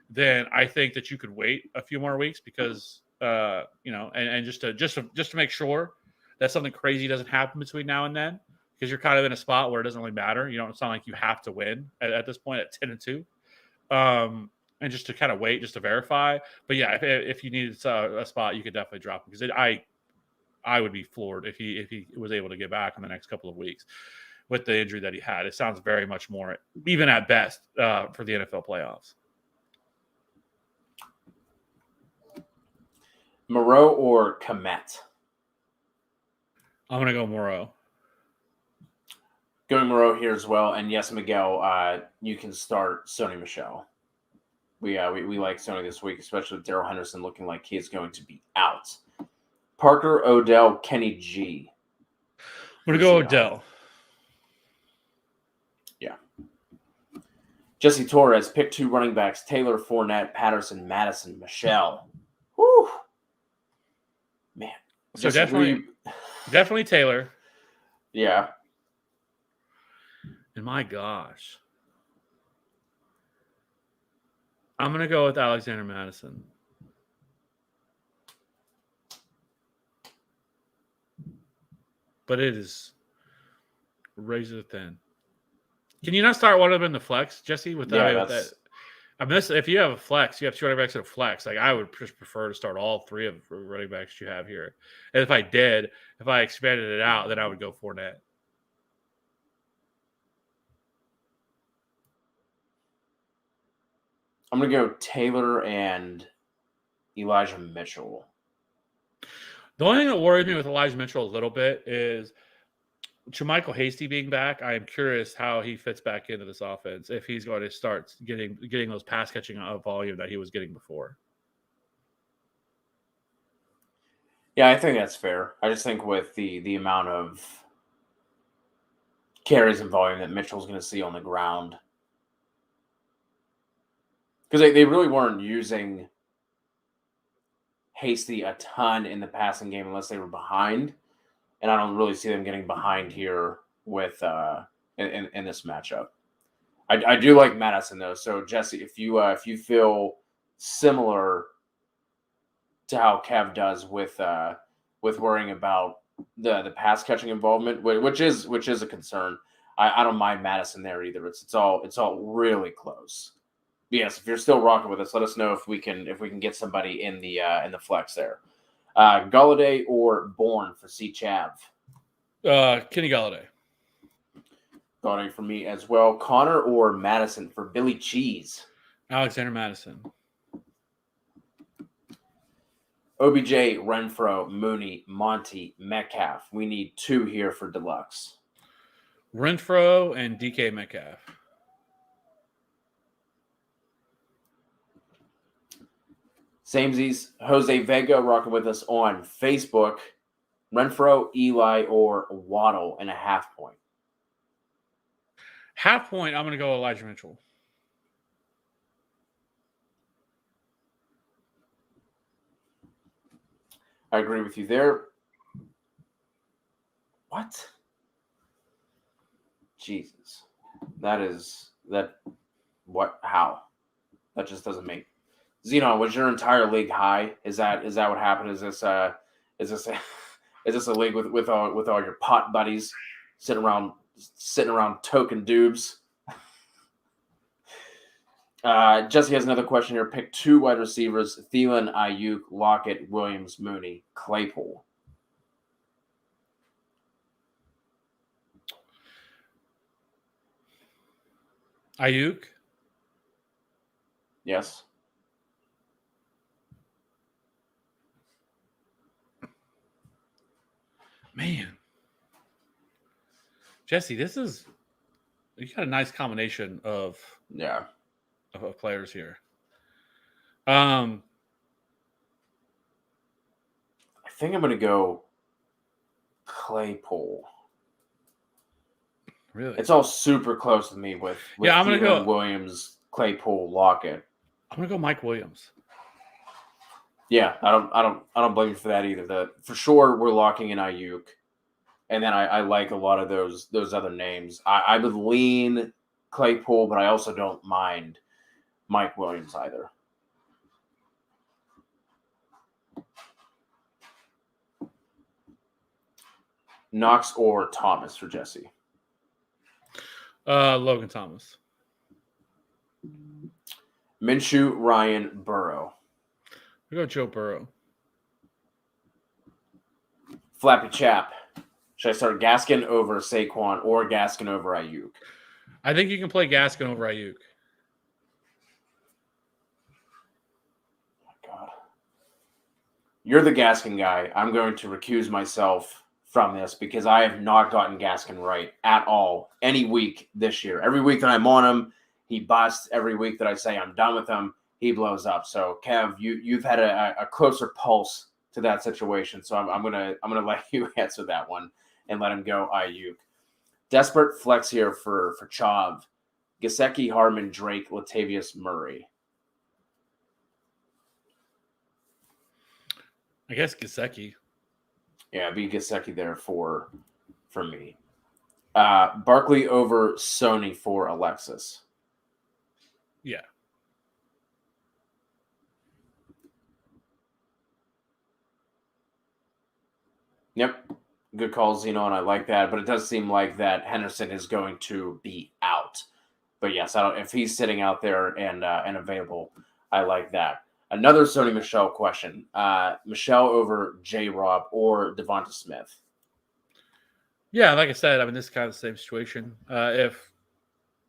Then I think that you could wait a few more weeks because and just to make sure that something crazy doesn't happen between now and then, because you're kind of in a spot where it doesn't really matter. It's not like you have to win at this point at 10-2. And just to kind of wait, just to verify. But yeah, if you needed a spot, you could definitely drop him, because I would be floored if he was able to get back in the next couple of weeks with the injury that he had. It sounds very much more, even at best, for the NFL playoffs. Moreau or Komet? I'm going to go Moreau. Going Moreau here as well. And yes, Miguel, you can start Sony Michel. We like Sony this week, especially with Darrell Henderson looking like he is going to be out. Parker, Odell, Kenny G. I'm going to go Odell. Yeah. Jesse Torres, pick 2 running backs: Taylor, Fournette, Patterson, Madison, Michelle. Whew. Man. So definitely Taylor. Yeah. And my gosh. I'm going to go with Alexander Madison. But it is razor thin. Can you not start one of them in the flex, Jesse? With that? If you have a flex, you have 2 running backs in a flex. Like, I would just prefer to start all 3 of the running backs you have here. And if I expanded it out, then I would go Fournette. I'm going to go Taylor and Elijah Mitchell. The only thing that worries me with Elijah Mitchell a little bit is Jermichael Hasty being back. I am curious how he fits back into this offense, if he's going to start getting those pass catching volume that he was getting before. Yeah, I think that's fair. I just think with the amount of carries and volume that Mitchell's going to see on the ground, because they really weren't using Hasty a ton in the passing game unless they were behind, and I don't really see them getting behind here with in this matchup. I do like Madison though. So Jesse, if you feel similar to how Kev does with worrying about the pass catching involvement, which is a concern, I don't mind Madison there either. It's all really close. Yes, if you're still rocking with us, let us know if we can get somebody in the flex there. Galladay or Bourne for C. Chav? Kenny Galladay. Galladay for me as well. Connor or Madison for Billy Cheese? Alexander Madison. OBJ, Renfro, Mooney, Monty, Metcalf. We need 2 here for Deluxe. Renfro and DK Metcalf. Samesies, Jose Vega rocking with us on Facebook. Renfro, Eli, or Waddle in a half point. Half point, I'm going to go Elijah Mitchell. I agree with you there. What? Jesus. How? That just doesn't make. Xenon, was your entire league high? Is that what happened? Is this a league with all your pot buddies sitting around token dubs? Jesse has another question here. Pick 2 wide receivers: Thielen, Ayuk, Lockett, Williams, Mooney, Claypool. Ayuk? Yes. Man. Jesse, you got a nice combination of players here. I think I'm going to go Claypool. Really? It's all super close to me with I'm going to go Williams, Claypool, Lockett. I'm going to go Mike Williams. Yeah, I don't blame you for that either. For sure we're locking in Ayuk. And then I like a lot of those other names. I would lean Claypool, but I also don't mind Mike Williams either. Knox or Thomas for Jesse? Logan Thomas. Minshew, Ryan, Burrow. We go Joe Burrow. Flappy Chap. Should I start Gaskin over Saquon or Gaskin over Ayuk? I think you can play Gaskin over Ayuk. Oh my God. You're the Gaskin guy. I'm going to recuse myself from this because I have not gotten Gaskin right at all any week this year. Every week that I'm on him, he busts. Every week that I say I'm done with him, he blows up. So Kev, you've had a closer pulse to that situation. So I'm gonna let you answer that one and let him go Ayuk. Desperate flex here for Chav. Gesicki, Harmon, Drake, Latavius Murray. I guess Gesicki. Yeah, it'd be Gesicki there for me. Barkley over Sony for Alexis. Yeah. Yep. Good call, Zeno, and I like that. But it does seem like that Henderson is going to be out. But yes, if he's sitting out there and available, I like that. Another Sony Michelle question. Michelle over J-Rob or Devonta Smith? Yeah, like I said, I mean, this is kind of the same situation. If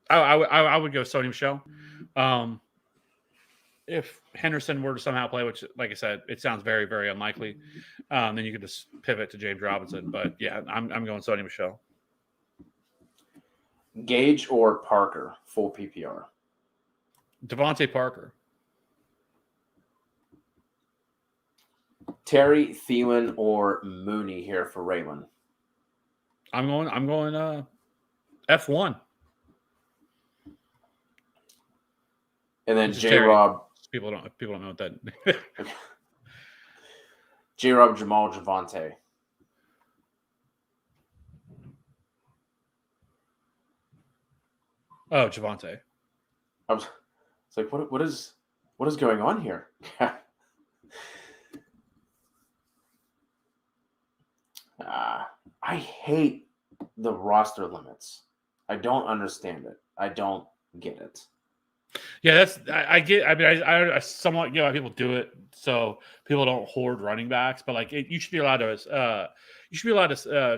I would go Sony Michelle. If Henderson were to somehow play, which, like I said, it sounds very, very unlikely, then you could just pivot to James Robinson. But yeah, I'm going Sony Michelle. Gage or Parker, full PPR? Devontae Parker. Terry, Thielen, or Mooney here for Raylan? I'm going F1. And then J-Rob. People don't know what that. J-Rob, Jamal, Javonte. Oh, Javonte. It's like, what is going on here? I hate the roster limits. I don't understand it. I don't get it. Yeah, I get. I mean, I somewhat get why people do it, so people don't hoard running backs. But like, you should be allowed to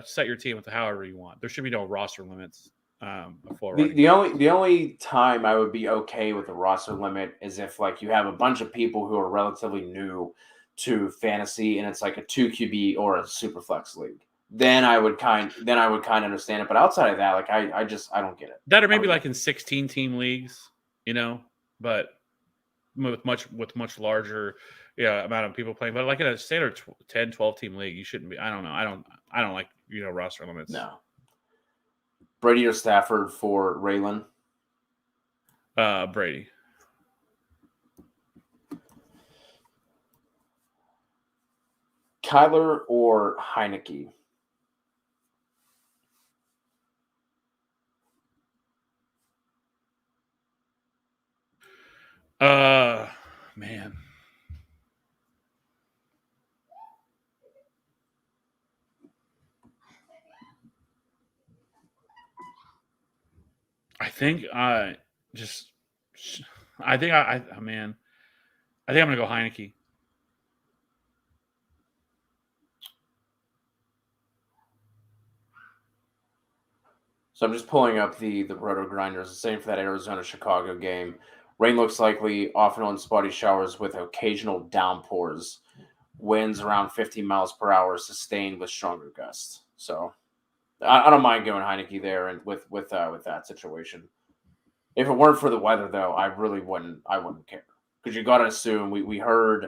set your team with however you want. There should be no roster limits. The only time I would be okay with a roster limit is if like you have a bunch of people who are relatively new to fantasy and it's like a 2 QB or a super flex league. Then I would kind of understand it. But outside of that, like I don't get it. That or maybe like in 16 team leagues, but with much larger amount of people playing. But like in a standard 10, 12 team league, you shouldn't be. I don't know. I don't like roster limits. No. Brady or Stafford for Raylan? Brady. Kyler or Heineke? Man. I think I'm gonna go Heineke. So I'm just pulling up the Roto Grinders. The same for that Arizona-Chicago game. Rain looks likely, often on spotty showers with occasional downpours. Winds around 50 miles per hour, sustained with stronger gusts. So I don't mind going Heineke there and with that situation. If it weren't for the weather, though, I really wouldn't. I wouldn't care because you got to assume we heard.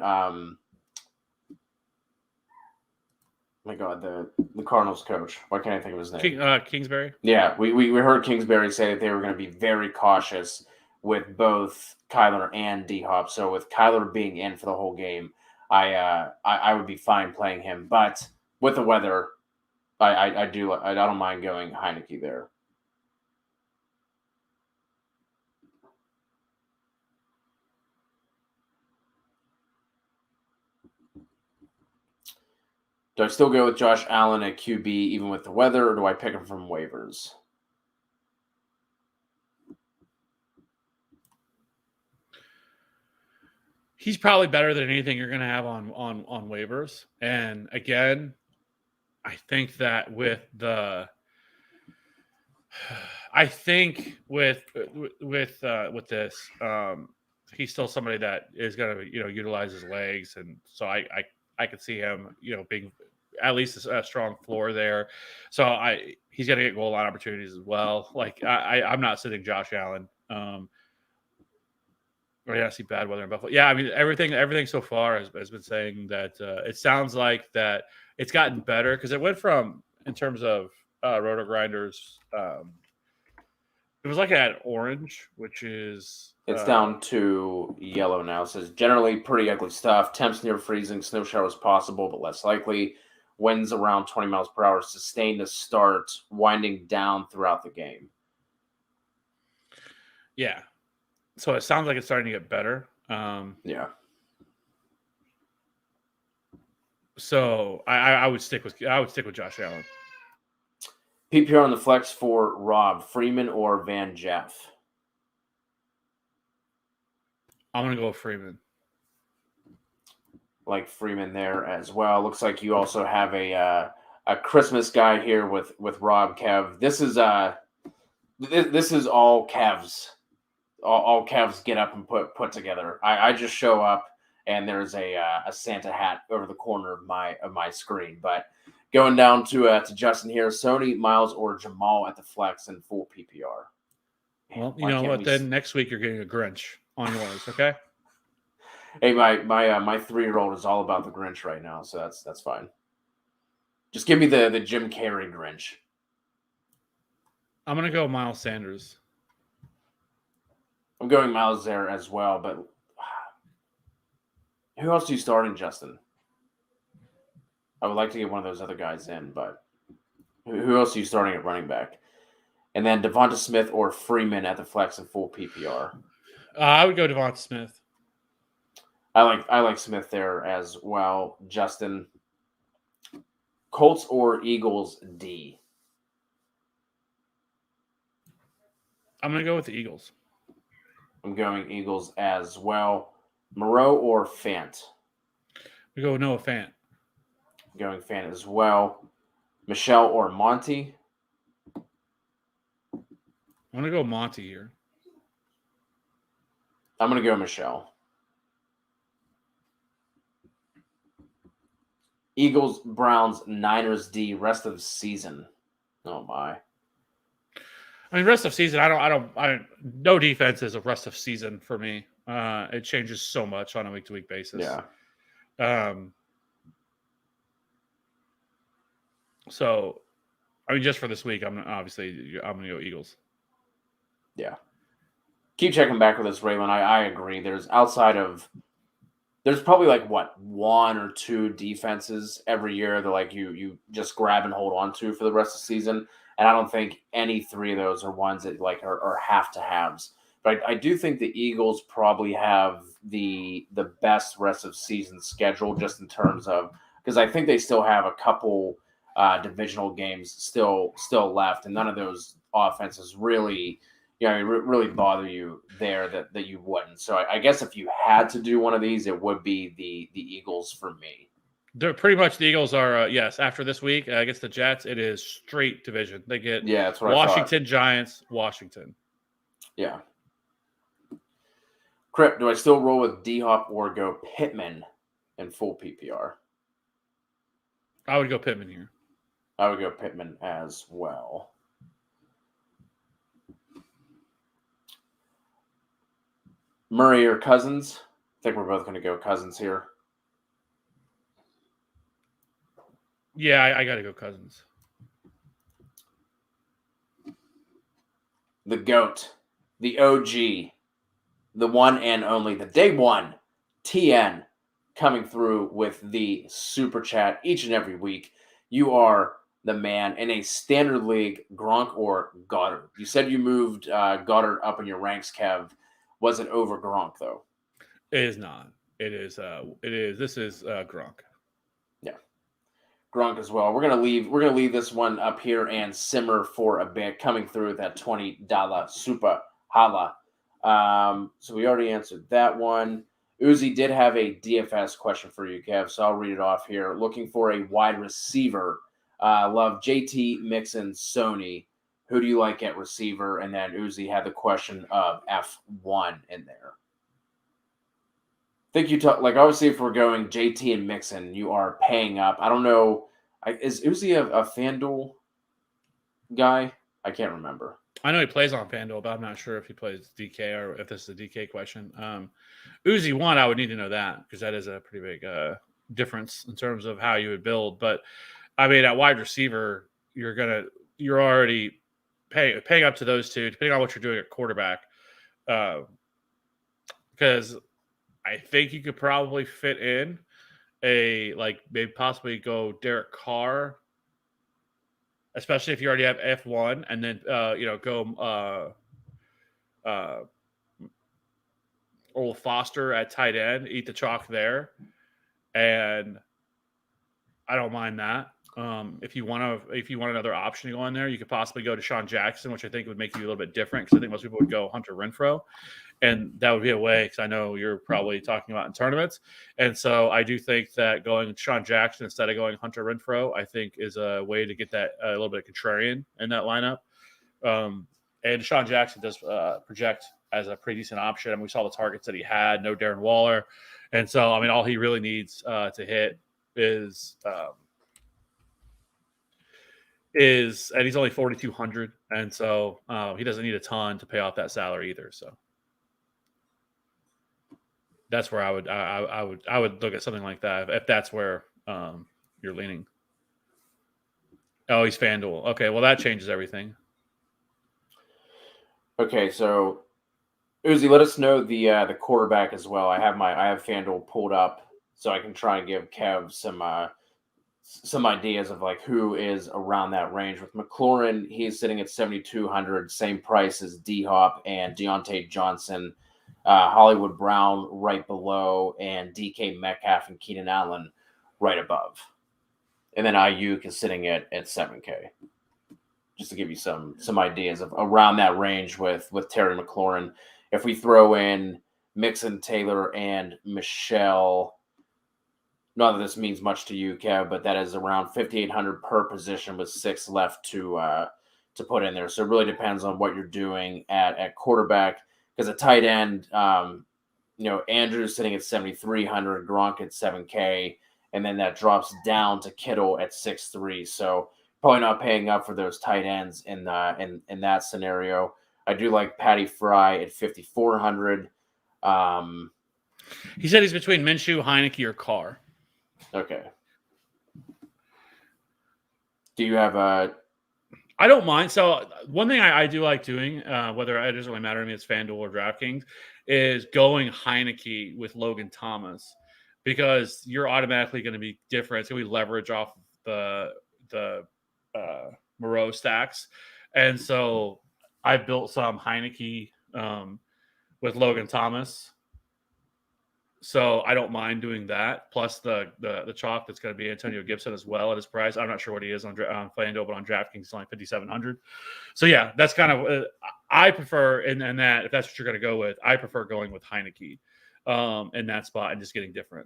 My God, the Cardinals coach. Why can't I think of his name? Kingsbury. Yeah, we heard Kingsbury say that they were going to be very cautious with both Kyler and D-Hop. So with Kyler being in for the whole game, I would be fine playing him. But with the weather, I don't mind going Heineke there. Do I still go with Josh Allen at QB even with the weather, or do I pick him from waivers? He's probably better than anything you're going to have on waivers. And again, I think that with this, he's still somebody that is going to utilize his legs, and so I could see him being at least a strong floor there. So he's going to get goal line opportunities as well. Like I'm not sitting Josh Allen. I see bad weather in Buffalo. Yeah, I mean everything so far has been saying that it sounds like that it's gotten better because it went from, in terms of Roto Grinders, it was like at orange, which is it's down to yellow now. It says generally pretty ugly stuff. Temps near freezing, snow showers possible but less likely. Winds around 20 miles per hour, sustained to start, winding down throughout the game. Yeah. So it sounds like it's starting to get better. Yeah. So I would stick with Josh Allen. PPR on the flex for Rob Freeman or Van Jeff. I'm gonna go with Freeman. Like Freeman there as well. Looks like you also have a Christmas guy here with Rob Kev. This is all Kev's. All Kev's get up and put together. I just show up and there's a Santa hat over the corner of my screen. But going down to Justin here, Sony, Miles, or Jamal at the flex in full PPR. Well, you know what? Then next week you're getting a Grinch on yours. Okay. Hey, my 3-year-old is all about the Grinch right now, so that's fine. Just give me the Jim Carrey Grinch. I'm gonna go Miles Sanders. I'm going Miles there as well, but who else are you starting, Justin? I would like to get one of those other guys in, but who else are you starting at running back? And then Devonta Smith or Freeman at the flex and full PPR. I would go Devonta Smith. I like Smith there as well. Justin, Colts or Eagles D? I'm gonna go with the Eagles. I'm going Eagles as well. Moreau or Fant? We go Noah Fant. I'm going Fant as well. Michelle or Monty? I'm gonna go Monty here. I'm gonna go Michelle. Eagles, Browns, Niners D, rest of the season. Oh my. I mean, rest of season. I don't. No defense is a rest of season for me. It changes so much on a week-to-week basis. Yeah. So, I mean, just for this week, I'm going to go Eagles. Yeah. Keep checking back with us, Raylan. I agree. There's probably like one or two defenses every year that like you just grab and hold on to for the rest of the season. And I don't think any three of those are ones that like are have to haves. But I do think the Eagles probably have the best rest of season schedule just in terms of because I think they still have a couple divisional games still left, and none of those offenses really really bother you there that you wouldn't. So I guess if you had to do one of these, it would be the Eagles for me. They're pretty much the Eagles are yes. After this week against the Jets, it is straight division. They get that's what Washington, Giants, Washington. Yeah. Crip, do I still roll with D-Hop or go Pittman in full PPR? I would go Pittman here. I would go Pittman as well. Murray or Cousins? I think we're both going to go Cousins here. Yeah, I got to go Cousins. The GOAT, the OG, the one and only, the day one, TN, coming through with the super chat each and every week. You are the man in a standard league, Gronk or Goddard. You said you moved Goddard up in your ranks, Kev. Was it over Gronk though? It is not. It is. This is Gronk. Yeah, Gronk as well. We're gonna leave this one up here and simmer for a bit. Coming through with that $20 super holla. So we already answered that one. Uzi did have a DFS question for you, Kev. So I'll read it off here. Looking for a wide receiver. Love JT, Mixon, Sony. Who do you like at receiver? And then Uzi had the question of F1 in there. I think you talk like obviously if we're going JT and Mixon, you are paying up. I don't know. Is Uzi a FanDuel guy? I can't remember. I know he plays on FanDuel, but I'm not sure if he plays DK or if this is a DK question. Uzi one, I would need to know that because that is a pretty big difference in terms of how you would build. But I mean, at wide receiver, you're already paying up to those two, depending on what you're doing at quarterback. Because I think you could probably fit in maybe possibly go Derek Carr, especially if you already have F1, and then go Old Foster at tight end, eat the chalk there, and I don't mind that. If you want another option to go in there, you could possibly go to Sean Jackson, which I think would make you a little bit different because I think most people would go Hunter Renfrow, and that would be a way because I know you're probably talking about in tournaments, and so I do think that going Sean Jackson instead of going Hunter Renfrow, I think is a way to get that a little bit contrarian in that lineup. And Sean Jackson does project as a pretty decent option, and we saw the targets that he had. No Darren Waller, and so I mean, all he really needs to hit is and he's only 4,200, and so he doesn't need a ton to pay off that salary either. So that's where I would look at something like that if that's where you're leaning. Oh, he's FanDuel. Okay, well that changes everything. Okay, so Uzi, let us know the quarterback as well. I have FanDuel pulled up so I can try and give Kev some ideas of like who is around that range. With Mclaren, he's sitting at 7,200, same price as D-Hop and Deontay Johnson, Hollywood Brown right below, and DK Metcalf and Keenan Allen right above. And then Ayuk is sitting at 7K. Just to give you some ideas of around that range with Terry McLaurin. If we throw in Mixon, Taylor, and Michelle, not that this means much to you, Kev, but that is around 5,800 per position with 6 left to put in there. So it really depends on what you're doing at quarterback. Because at tight end, Andrew's sitting at 7,300, Gronk at 7K, and then that drops down to Kittle at 6,300. So probably not paying up for those tight ends in that scenario. I do like Patty Fry at 5,400. He said he's between Minshew, Heineke, or Carr. Okay. Do you have a? I don't mind. So one thing I do like doing, whether it doesn't really matter to me, it's FanDuel or DraftKings, is going Heineke with Logan Thomas because you're automatically going to be different. It's going to be leverage off the Moreau stacks, and so I built some Heineke with Logan Thomas. So I don't mind doing that. Plus the chalk that's going to be Antonio Gibson as well at his price. I'm not sure what he is on FanDuel, but on DraftKings it's only 5,700. So yeah, that's kind of I prefer in that if that's what you're going to go with, I prefer going with Heineke in that spot and just getting different.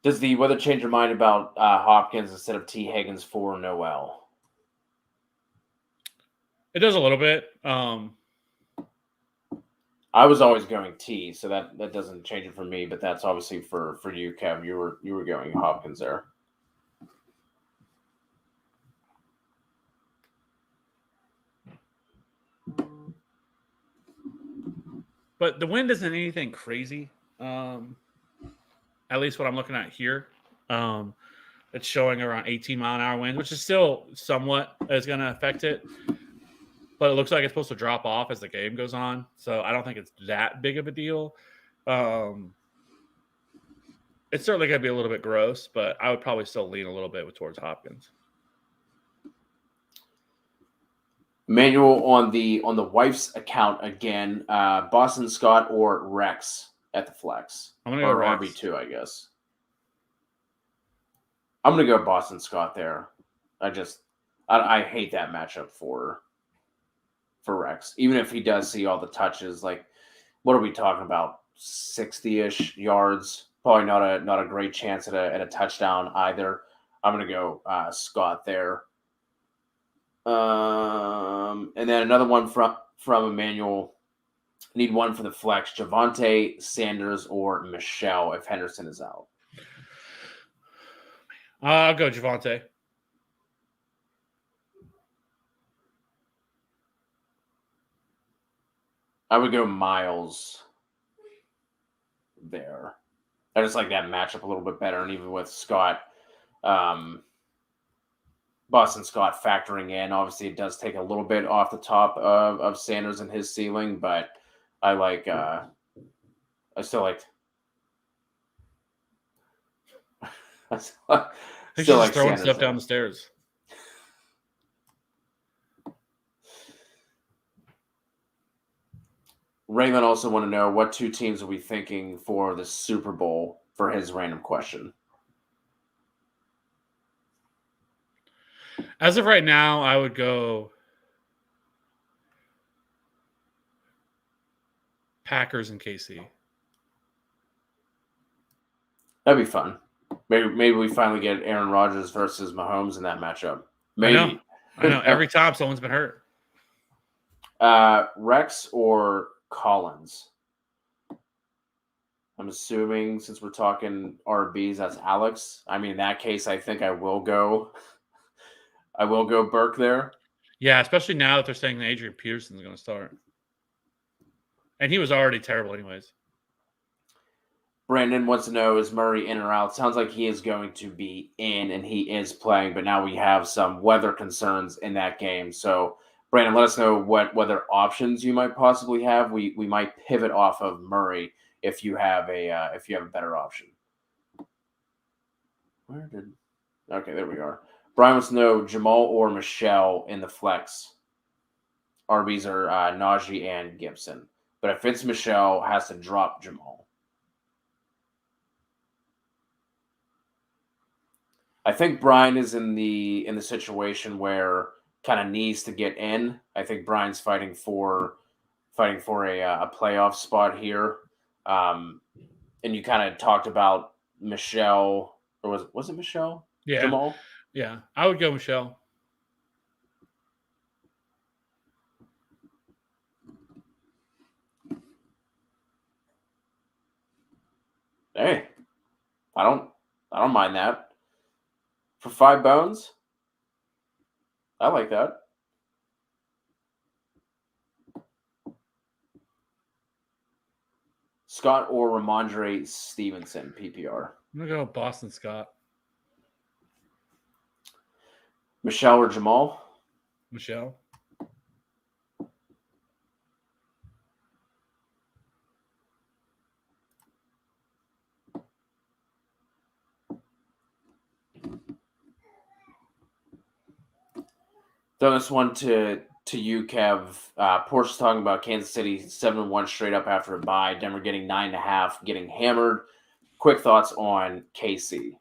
Does the weather change your mind about Hopkins instead of T. Higgins for Noel? It does a little bit. I was always going T, so that doesn't change it for me. But that's obviously for you, Kev. You were going Hopkins there. But the wind isn't anything crazy. At least what I'm looking at here. It's showing around 18-mile-an-hour wind, which is still somewhat is going to affect it. But it looks like it's supposed to drop off as the game goes on. So I don't think it's that big of a deal. It's certainly going to be a little bit gross, but I would probably still lean a little bit towards Hopkins. Manual on the wife's account again. Boston Scott or Rex at the flex. I'm going to go Rex. RB2, I guess. I'm going to go Boston Scott there. I hate that matchup for Rex. Even if he does see all the touches, like what are we talking about? 60-ish yards. Probably not a great chance at a touchdown either. I'm going to go Scott there. And then another one from Emmanuel. Need one for the flex. Javonte, Sanders, or Michelle if Henderson is out. I'll go Javonte. I would go Miles there. I just like that matchup a little bit better. And even with Scott, Boston Scott factoring in, obviously it does take a little bit off the top of Sanders and his ceiling, but I like, I still like, He's just like throwing stuff down the stairs. Raymond also want to know what two teams are we thinking for the Super Bowl for his random question. As of right now, I would go Packers and KC. That'd be fun. Maybe we finally get Aaron Rodgers versus Mahomes in that matchup. Maybe. I know. Every time someone's been hurt. Rex or Collins? I'm assuming since we're talking RBs, that's Alex. I mean, in that case, I think I will go Burke there. Yeah, especially now that they're saying that Adrian Peterson's going to start. And he was already terrible anyways. Brandon wants to know, is Murray in or out? Sounds like he is going to be in, and he is playing, but now we have some weather concerns in that game. So, Brandon, let us know what weather options you might possibly have. We might pivot off of Murray if you have a better option. Okay, there we are. Brian wants to know Jamal or Michelle in the flex. RBs are Najee and Gibson. But if it's Michelle, has to drop Jamal. I think Brian is in the situation where kind of needs to get in. I think Brian's fighting for a playoff spot here. And you kind of talked about Michelle, or was it Michelle? Yeah. Jamal? Yeah, I would go Michelle. Hey, I don't mind that. For 5 bones, I like that. Scott or Ramondre Stevenson, PPR. I'm going to go Boston Scott. Michelle or Jamal? Michelle. Throw this one to you, Kev. Porsche's talking about Kansas City 7-1 straight up after a bye. Denver getting 9.5, getting hammered. Quick thoughts on KC.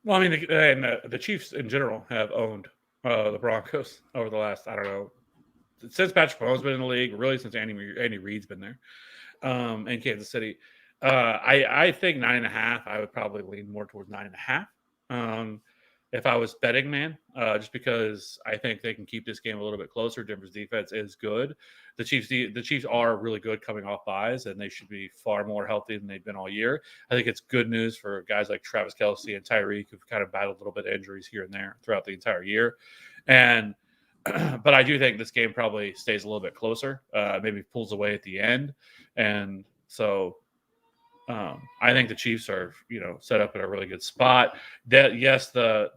Well, I mean, the Chiefs in general have owned the Broncos over the last, I don't know, since Patrick Mahomes been in the league, really since Andy Reid's been there in Kansas City. I think 9.5. I would probably lean more towards 9.5. If I was betting man, just because I think they can keep this game a little bit closer. Denver's defense is good. The Chiefs are really good coming off buys, and they should be far more healthy than they've been all year. I think it's good news for guys like Travis Kelce and Tyreek, who've kind of battled a little bit of injuries here and there throughout the entire year. And but I do think this game probably stays a little bit closer. Maybe pulls away at the end, and so I think the Chiefs are, set up in a really good spot. That yes, the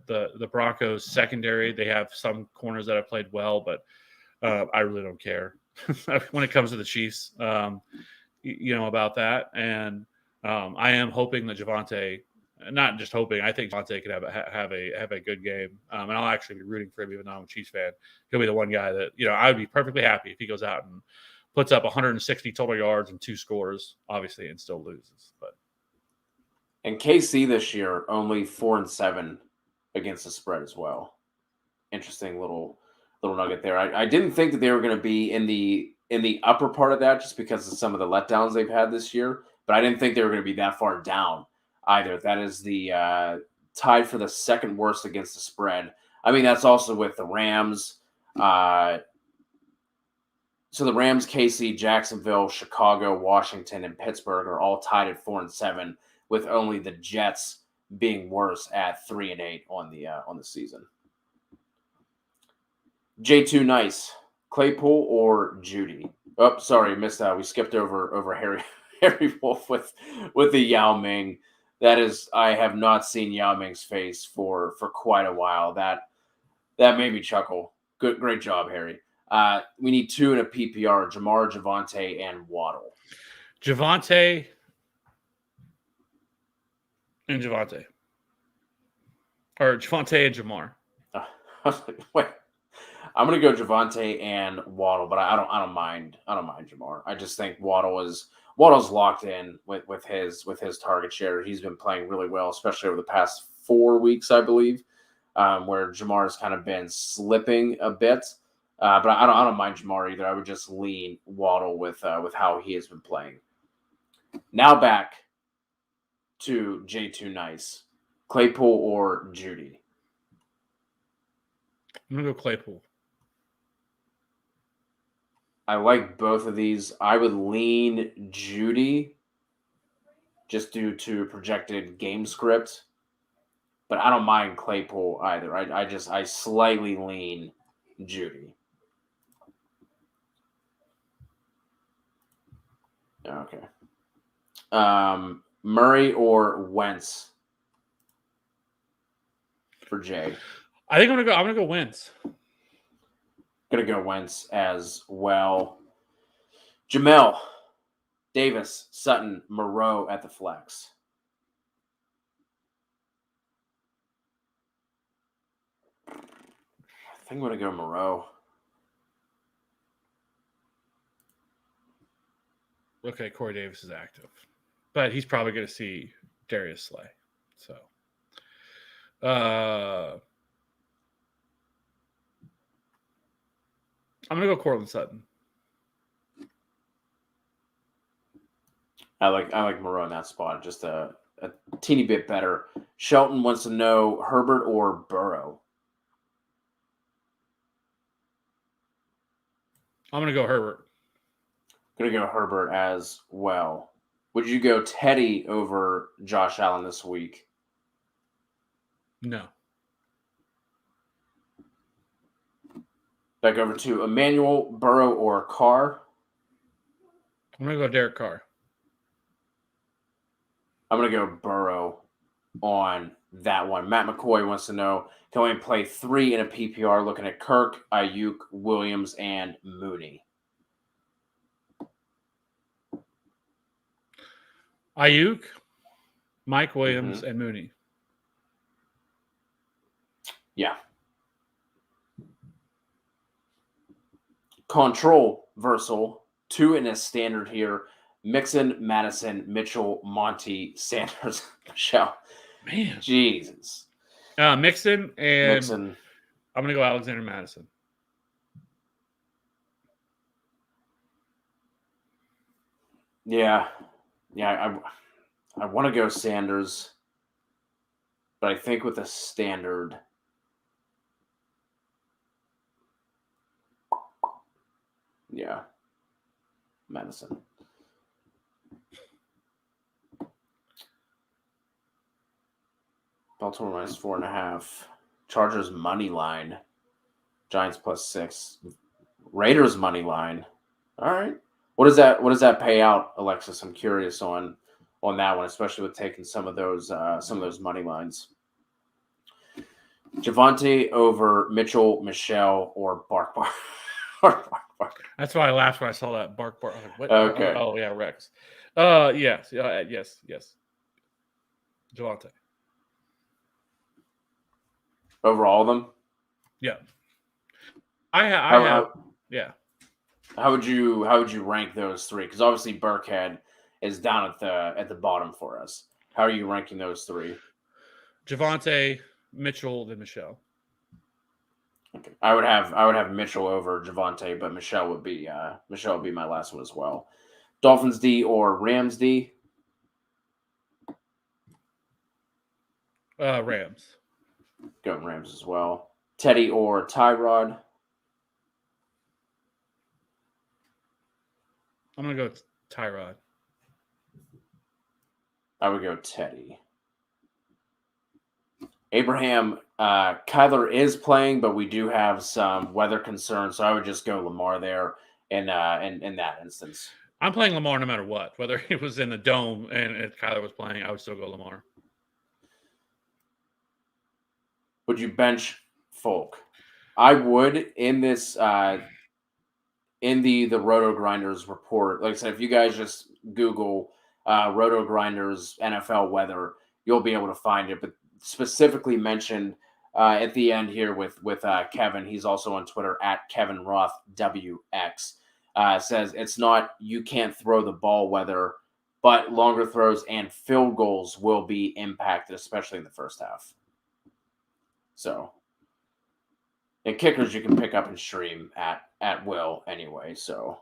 Broncos secondary, they have some corners that have played well, but I really don't care when it comes to the Chiefs. About that, and I am hoping that Javonte, not just hoping, I think Javonte could have a good game, and I'll actually be rooting for him, even though I'm a Chiefs fan. He'll be the one guy that I would be perfectly happy if he goes out and puts up 160 total yards and 2 scores, obviously, and still loses. And KC this year only 4-7 against the spread as well. Interesting little nugget there. I didn't think that they were going to be in the upper part of that just because of some of the letdowns they've had this year, but I didn't think they were going to be that far down either. That is the tied for the second worst against the spread. I mean, that's also with the Rams. So the Rams, KC, Jacksonville, Chicago, Washington, and Pittsburgh are all tied at 4-7, with only the Jets being worse at 3-8 on the season. J2 Nice, Claypool or Judy? Oh, sorry, missed that. We skipped over Harry Wolf with the Yao Ming. That is, I have not seen Yao Ming's face for quite a while. That made me chuckle. Great job, Harry. We need 2 in a PPR: Jamar, Javonte, and Waddle. Javonte and Javonte, or Javonte and Jamar. Wait, I'm gonna go Javonte and Waddle, but I don't mind Jamar. I just think Waddle's locked in with his target share. He's been playing really well, especially over the past 4 weeks, I believe, where Jamar has kind of been slipping a bit. But I don't mind Jamar either. I would just lean Waddle with how he has been playing. Now back to J2 Nice, Claypool or Judy. I'm gonna go Claypool. I like both of these. I would lean Judy just due to projected game script, but I don't mind Claypool either. I slightly lean Judy. Okay. Murray or Wentz for Jay? I think I'm gonna go Wentz. Gonna go Wentz as well. Jamel, Davis, Sutton, Moreau at the flex. I think I'm gonna go Moreau. Okay, Corey Davis is active, but he's probably going to see Darius Slay. So, I'm going to go Cortland Sutton. I like Moreau in that spot, just a teeny bit better. Shelton wants to know Herbert or Burrow. I'm going to go Herbert. Going to go Herbert as well. Would you go Teddy over Josh Allen this week? No. Back over to Emmanuel, Burrow, or Carr? I'm going to go Derek Carr. I'm going to go Burrow on that one. Matt McCoy wants to know, can we play 3 in a PPR looking at Kirk, Ayuk, Williams, and Mooney? Ayuk, Mike Williams, and Mooney. Yeah. Controversial. 2 in a standard here. Mixon, Madison, Mitchell, Monty, Sanders, Michelle. Man. Jesus. Mixon and Mixon. I'm going to go Alexander Madison. Yeah. I want to go Sanders, but I think with a standard, yeah, Madison. Baltimore minus 4.5. Chargers money line. Giants +6. Raiders money line. All right. What does that pay out, Alexis? I'm curious on that one, especially with taking some of those money lines. Javonte over Mitchell, Michelle, or Bark. That's why I laughed when I saw that Bark. I was like, what? Okay. Oh yeah, Rex. Yes. Javonte. Over all of them? Yeah. Yeah. How would you rank those 3? Because obviously Burkhead is down at the bottom for us. How are you ranking those 3? Javonte, Mitchell, then Michelle. Okay. I would have Mitchell over Javonte, but Michelle would be my last one as well. Dolphins D or Rams D? Rams. Going Rams as well. Teddy or Tyrod? I'm going to go Tyrod. I would go Teddy. Abraham, Kyler is playing, but we do have some weather concerns, so I would just go Lamar there in that instance. I'm playing Lamar no matter what. Whether it was in the dome and if Kyler was playing, I would still go Lamar. Would you bench Folk? I would in this in the Roto Grinders report. Like I said, if you guys just Google Roto Grinders NFL weather, you'll be able to find it. But specifically mentioned at the end here with Kevin. He's also on Twitter at Kevin Roth WX. Says it's not you can't throw the ball weather, but longer throws and field goals will be impacted, especially in the first half. So, and kickers you can pick up and stream at will anyway. So,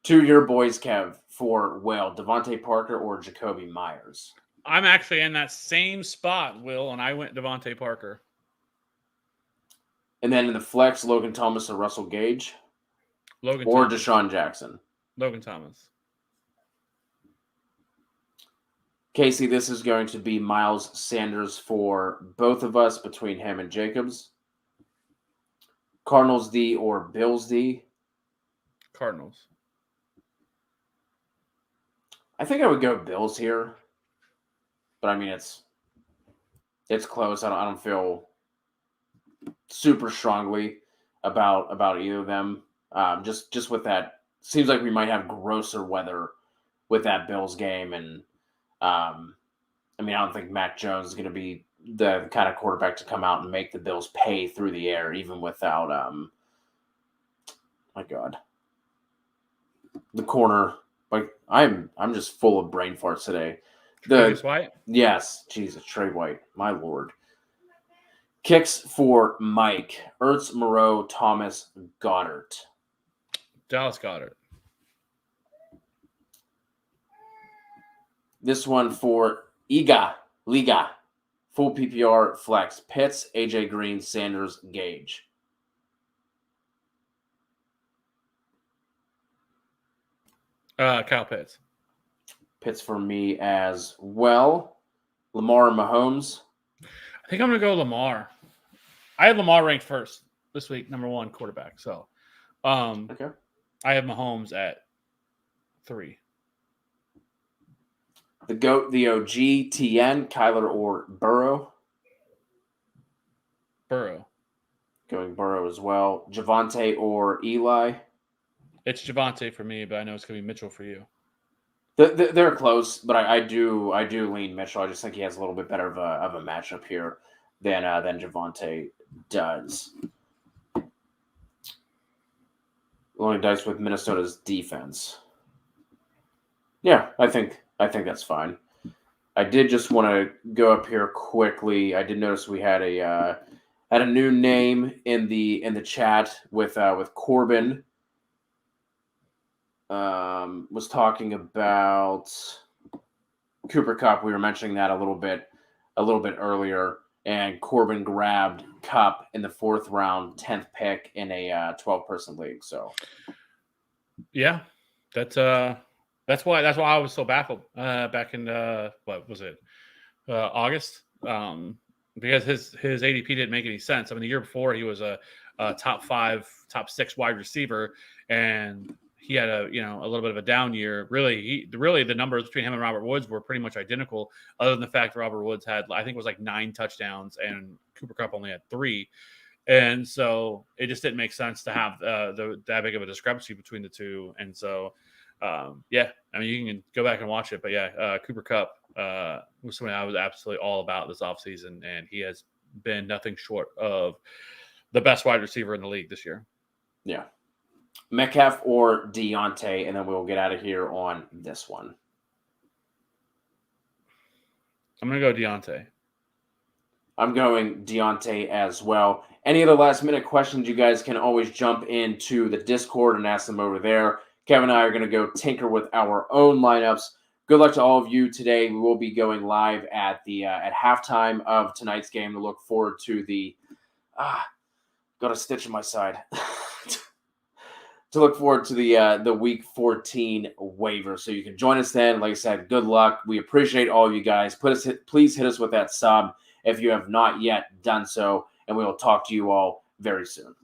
to your boys, Kev, for Will, Devontae Parker or Jacoby Myers? I'm actually in that same spot, Will, and I went Devontae Parker. And then in the flex, Logan Thomas or Russell Gage? Logan or Thomas. Deshaun Jackson? Logan Thomas. Casey, this is going to be Miles Sanders for both of us between him and Jacobs. Cardinals D or Bills D? Cardinals. I think I would go Bills here. But I mean, it's close. I don't feel super strongly about either of them. Just with that, seems like we might have grosser weather with that Bills game, and I mean, I don't think Mac Jones is going to be the kind of quarterback to come out and make the Bills pay through the air, even without my God, the corner. Like I'm just full of brain farts today. Tre'Davious White? Yes, Jesus, Trey White, my Lord. Kicks for Mike. Ertz, Moreau, Thomas, Goddard. Dallas Goddard. This one for Liga. Full PPR flex. Pitts, AJ Green, Sanders, Gage. Kyle Pitts. Pitts for me as well. Lamar and Mahomes. I think I'm going to go Lamar. I had Lamar ranked first this week, number 1 quarterback. So, Okay. I have Mahomes at 3. The GOAT, the OG, TN, Kyler or Burrow? Burrow. Going Burrow as well. Javonte or Eli? It's Javonte for me, but I know it's going to be Mitchell for you. They're close, but I do lean Mitchell. I just think he has a little bit better of a matchup here than Javonte does. Rolling dice with Minnesota's defense. Yeah, I think that's fine. I did just want to go up here quickly. I did notice we had a new name in the chat with Corbin. Was talking about Cooper Kupp. We were mentioning that a little bit earlier, and Corbin grabbed Kupp in the 4th round, 10th pick in a 12-person league. So, yeah, that's why I was so baffled back in what was it, August, because his ADP didn't make any sense. I mean, the year before he was a top 5, top 6 wide receiver, and he had a little bit of a down year. Really, the numbers between him and Robert Woods were pretty much identical, other than the fact that Robert Woods had, I think it was like 9 touchdowns and Cooper Kupp only had 3. And so it just didn't make sense to have that big of a discrepancy between the two. And so, yeah, I mean, you can go back and watch it. But yeah, Cooper Kupp was something I was absolutely all about this offseason, and he has been nothing short of the best wide receiver in the league this year. Yeah. Metcalf or Deontay, and then we'll get out of here on this one. I'm going to go Deontay. I'm going Deontay as well. Any other last-minute questions, you guys can always jump into the Discord and ask them over there. Kevin and I are going to go tinker with our own lineups. Good luck to all of you today. We will be going live at halftime of tonight's game to look forward to the got a stitch in my side. To look forward to the Week 14 waiver. So you can join us then. Like I said, good luck. We appreciate all of you guys. Please hit us with that sub if you have not yet done so, and we will talk to you all very soon.